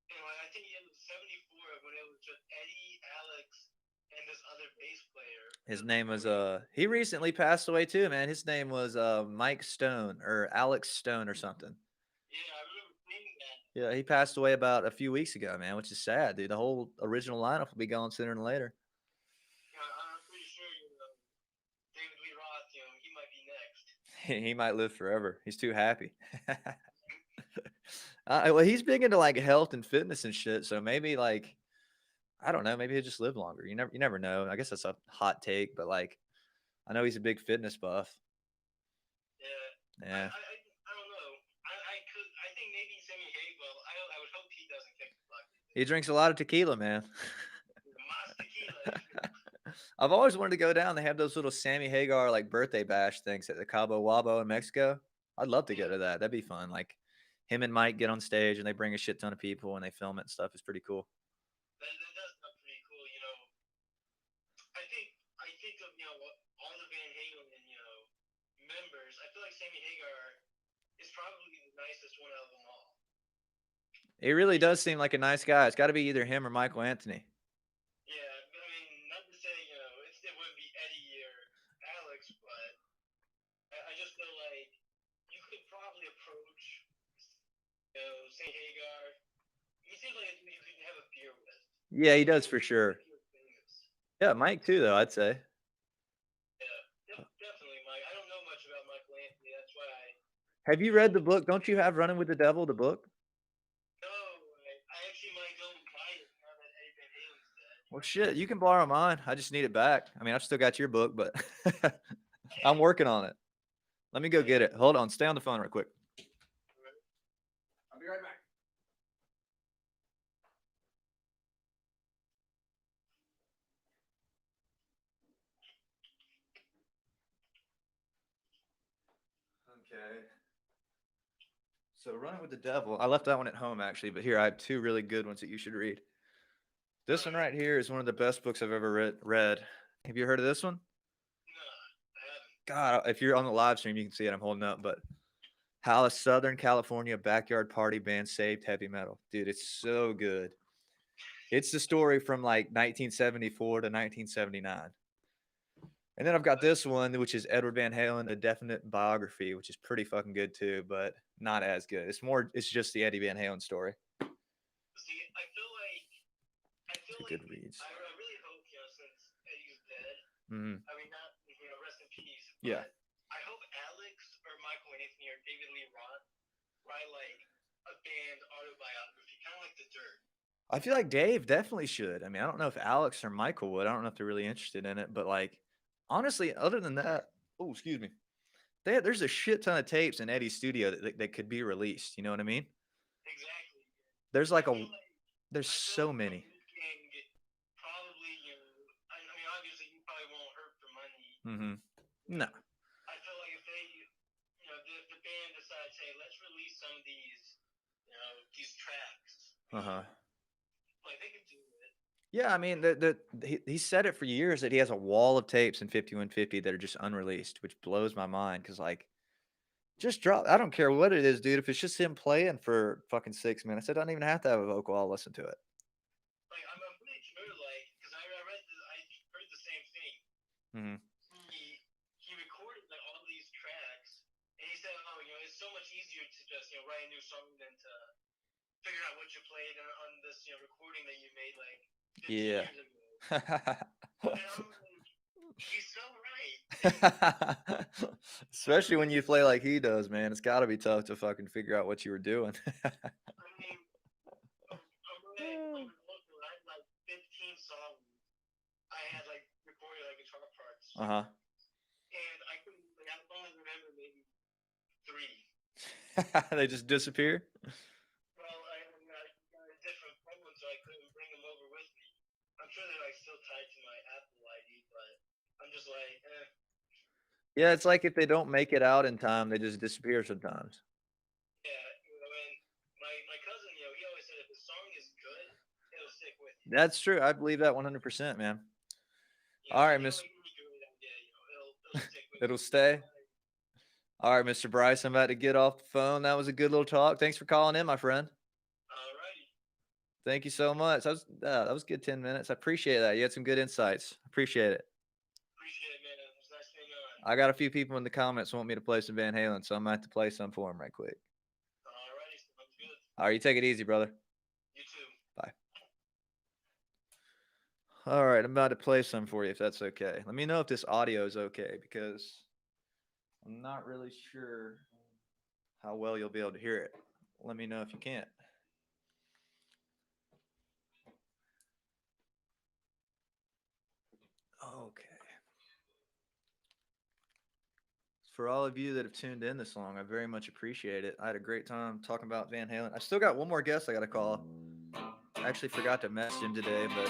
I think it was 74 when it was just Eddie, Alex, and this other bass player. His name was he recently passed away too, man. His name was Mike Stone or Alex Stone or something. Yeah, I remember seeing that. Yeah, he passed away about a few weeks ago, man, which is sad, dude. The whole original lineup will be gone sooner than later. I'm pretty sure David Lee Roth, he might be next. He might live forever. He's too happy. Well, he's big into like health and fitness and shit. So maybe like, I don't know, maybe he'll just live longer. You never know. I guess that's a hot take, but like, I know he's a big fitness buff. Yeah. I don't know. I think maybe Sammy Hagar. I would hope he doesn't kick the bucket. He drinks a lot of tequila, man. Tequila. I've always wanted to go down. They have those little Sammy Hagar like birthday bash things at the Cabo Wabo in Mexico. I'd love to go to that. That'd be fun. Like him and Mike get on stage and they bring a shit ton of people and they film it and stuff. It's pretty cool. That does sound pretty cool. I think of all the Van Halen members. I feel like Sammy Hagar is probably the nicest one out of them all. He really does seem like a nice guy. It's got to be either him or Michael Anthony. Yeah, I mean, not to say it wouldn't be Eddie or Alex, but I just feel like you could probably approach Sammy Hagar. He seems like you could have a beer with. Yeah, he does for sure. Yeah, Mike too, though, I'd say. Yeah, definitely, Mike. I don't know much about Michael Anthony. That's why Have you read the book? Don't you have Running with the Devil, the book? No, I actually might go and buy it now that Eddie Van Halen's dead. Well, shit, you can borrow mine. I just need it back. I mean, I've still got your book, but I'm working on it. Let me go get it. Hold on. Stay on the phone real quick. I'll be right back. Okay. So Running with the Devil. I left that one at home, actually, but here I have two really good ones that you should read. This one right here is one of the best books I've ever read. Have you heard of this one? No, I haven't. God, if you're on the live stream, you can see it. I'm holding up, but How a Southern California Backyard Party Band Saved Heavy Metal. Dude, it's so good. It's the story from like 1974 to 1979. And then I've got this one, which is Edward Van Halen, A Definite Biography, which is pretty fucking good too, but not as good. It's just the Eddie Van Halen story. See, I feel like Good reads. I really hope, since Eddie's dead, Mm-hmm. I mean, not, rest in peace. Yeah. I hope Alex or Michael Anthony or David Lee Roth write like a band autobiography, kind of like The Dirt. I feel like Dave definitely should. I mean, I don't know if Alex or Michael would. I don't know if they're really interested in it, but like, honestly, other than that, oh, excuse me, there's a shit ton of tapes in Eddie's studio that could be released. You know what I mean? Exactly. There's I like feel like there's I feel so like many. Wolfgang probably, I mean, obviously he probably won't hurt for money. Mm-hmm. You No. know, I feel like if they, the band decides, hey, let's release some of these tracks, Uh-huh. like they could do it. Yeah, I mean, he said it for years that he has a wall of tapes in 5150 that are just unreleased, which blows my mind because, like, just drop. I don't care what it is, dude. If it's just him playing for fucking 6 minutes, I don't even have to have a vocal. I'll listen to it. Like I'm pretty sure, like, because I heard the same thing. Mm-hmm. He recorded like all these tracks, and he said, oh, it's so much easier to just write a new song than to figure out what you played on this recording that you made like 15 years ago. And I'm like, he's so right. Especially when you play like he does, man. It's got to be tough to fucking figure out what you were doing. I mean, I had like 15 songs. I had like recorded like guitar parts. Uh-huh. And I couldn't, like, I only remember maybe 3. They just disappear? Well, I got a different phone, so I couldn't bring them over with me. I'm sure they're like still tied to my Apple ID, but I'm just like, Yeah, it's like if they don't make it out in time, they just disappear sometimes. Yeah, and my cousin, he always said if the song is good, it'll stick with you. That's true. I believe that 100%, man. All right, Miss. It'll stay. All right, Mr. Bryce, I'm about to get off the phone. That was a good little talk. Thanks for calling in, my friend. Alrighty. Thank you so much. That was good 10 minutes. I appreciate that. You had some good insights. Appreciate it. Appreciate it, man. It was nice being on. I got a few people in the comments want me to play some Van Halen, so I'm going to have to play some for them right quick. Alrighty, sounds good. All right, you take it easy, brother. You too. Bye. All right, I'm about to play some for you if that's okay. Let me know if this audio is okay because I'm not really sure how well you'll be able to hear it. Let me know if you can't. Okay. For all of you that have tuned in this long, I very much appreciate it. I had a great time talking about Van Halen. I still got one more guest I got to call. I actually forgot to message him today, but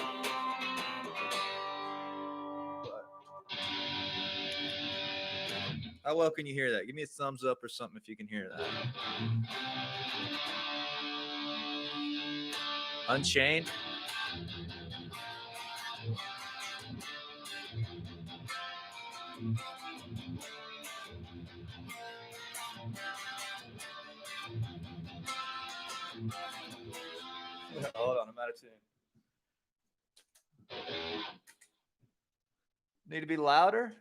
how well can you hear that? Give me a thumbs up or something if you can hear that. Unchained. Hold on, I'm out of tune. Need to be louder?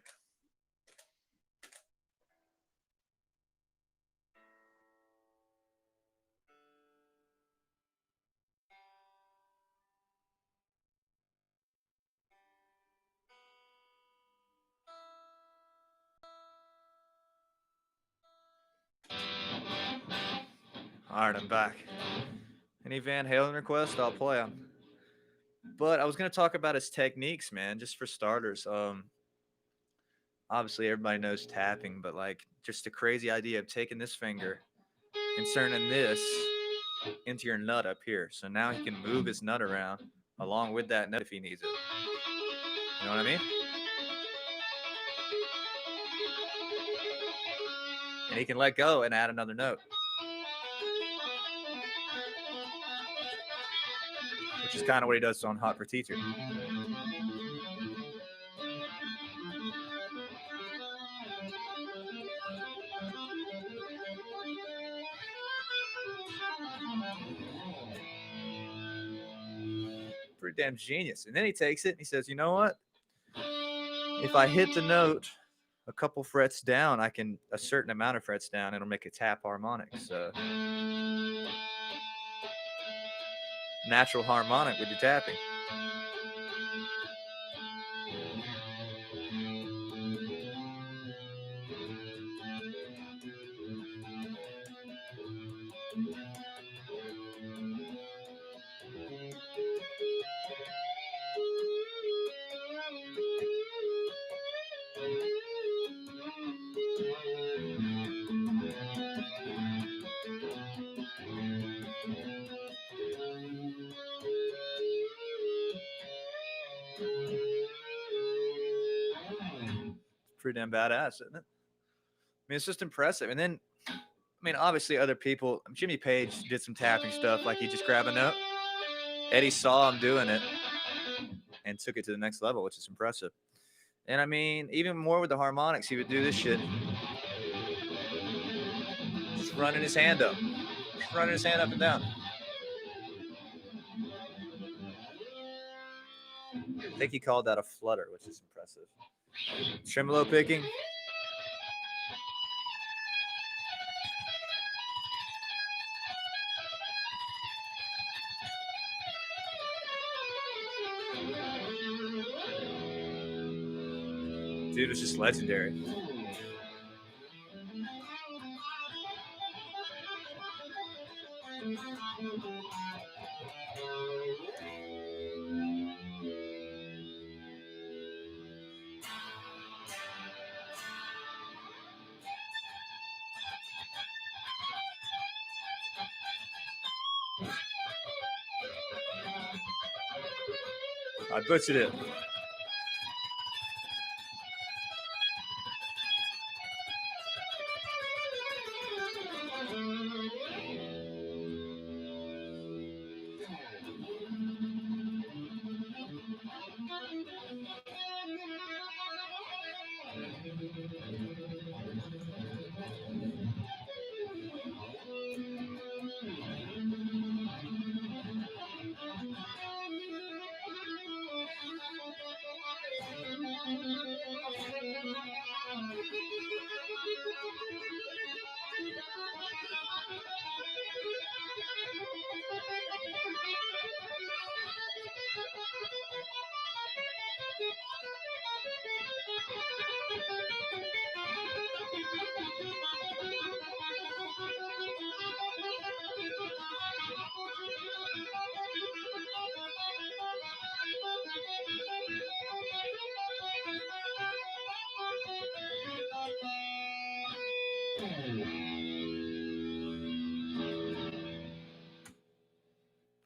All right, I'm back. Any Van Halen requests, I'll play them. But I was going to talk about his techniques, man, just for starters. Obviously, everybody knows tapping, but like just the crazy idea of taking this finger, inserting this into your nut up here. So now he can move his nut around along with that nut if he needs it. You know what I mean? And he can let go and add another note. Which is kind of what he does on Hot for Teacher. Pretty damn genius. And then he takes it and he says, you know what? If I hit the note a couple frets down, I can, a certain amount of frets down, it'll make a tap harmonic. So natural harmonic with your tapping. pretty damn badass, isn't it? I mean, it's just impressive. And then, I mean, obviously, other people. Jimmy Page did some tapping stuff, like he just grabbed a note. Eddie saw him doing it and took it to the next level, which is impressive. And I mean, even more with the harmonics, he would do this shit. Just running his hand up. Just running his hand up and down. I think he called that a flutter, which is impressive. Tremolo picking. Dude was just legendary. I butchered it.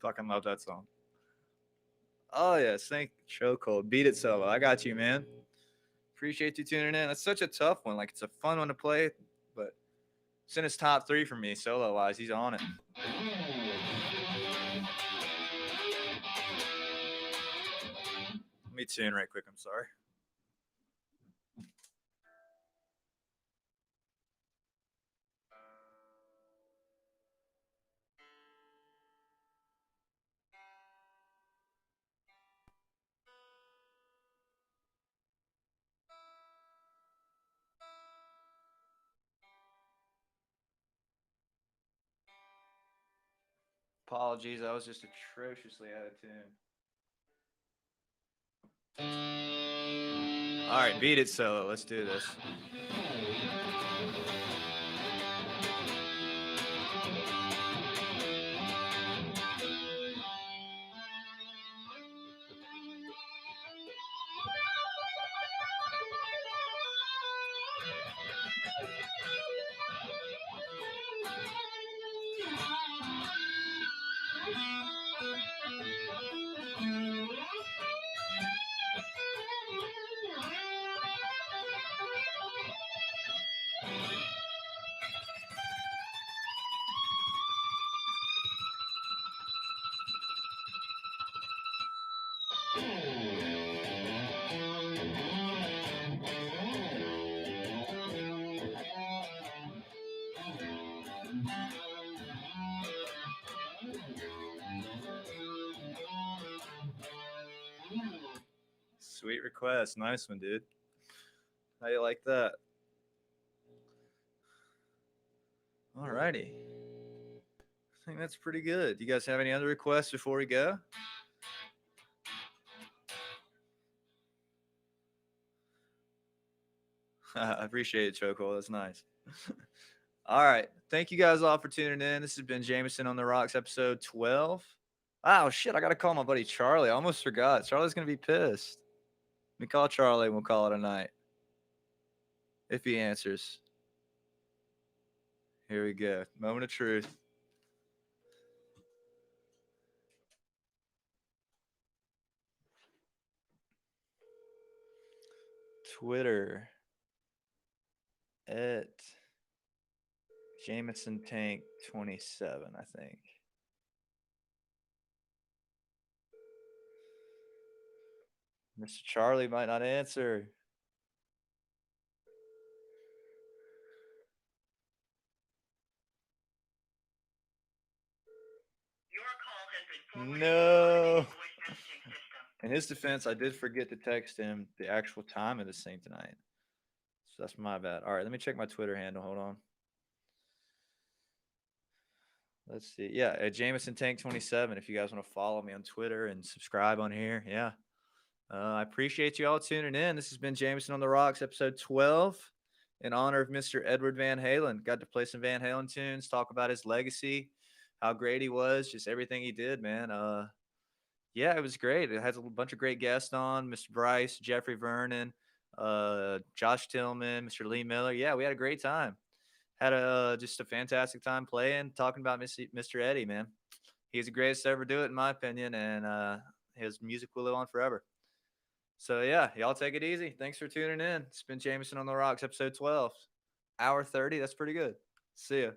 Fucking love that song. Oh yes, thank you. Chokehold. Beat it solo. I got you, man. Appreciate you tuning in. That's such a tough one. Like, it's a fun one to play, but it's in his top 3 for me solo wise. He's on it. Let me tune right quick. I'm sorry. Apologies, I was just atrociously out of tune. All right, beat it solo. Let's do this. Sweet request. Nice one, dude. How you like that? Alrighty. I think that's pretty good. You guys have any other requests before we go? I appreciate it, Chokehold. That's nice. All right. Thank you guys all for tuning in. This has been Jameson on the Rocks, episode 12. Oh, shit. I got to call my buddy Charlie. I almost forgot. Charlie's going to be pissed. Let me call Charlie and we'll call it a night. If he answers. Here we go. Moment of truth. Twitter. at Jameson Tank 27, I think. Mr. Charlie might not answer. No. In his defense, I did forget to text him the actual time of the sync tonight. So that's my bad. All right, let me check my Twitter handle. Hold on. Let's see. Yeah, at Jameson Tank 27. If you guys want to follow me on Twitter and subscribe on here, yeah. I appreciate you all tuning in. This has been Jameson on the Rocks, episode 12, in honor of Mr. Edvard Van Halen. Got to play some Van Halen tunes, talk about his legacy, how great he was, just everything he did, man. Yeah, it was great. It has a bunch of great guests on, Mr. Bryce, Jeffrey Vernon, Josh Tillman, Mr. Lee Miller. Yeah, we had a great time. Had just a fantastic time playing, talking about Mr. Eddie, man. He's the greatest to ever do it, in my opinion, and his music will live on forever. So, yeah, y'all take it easy. Thanks for tuning in. It's been Jameson on the Rocks, episode 12. Hour 30. That's pretty good. See ya.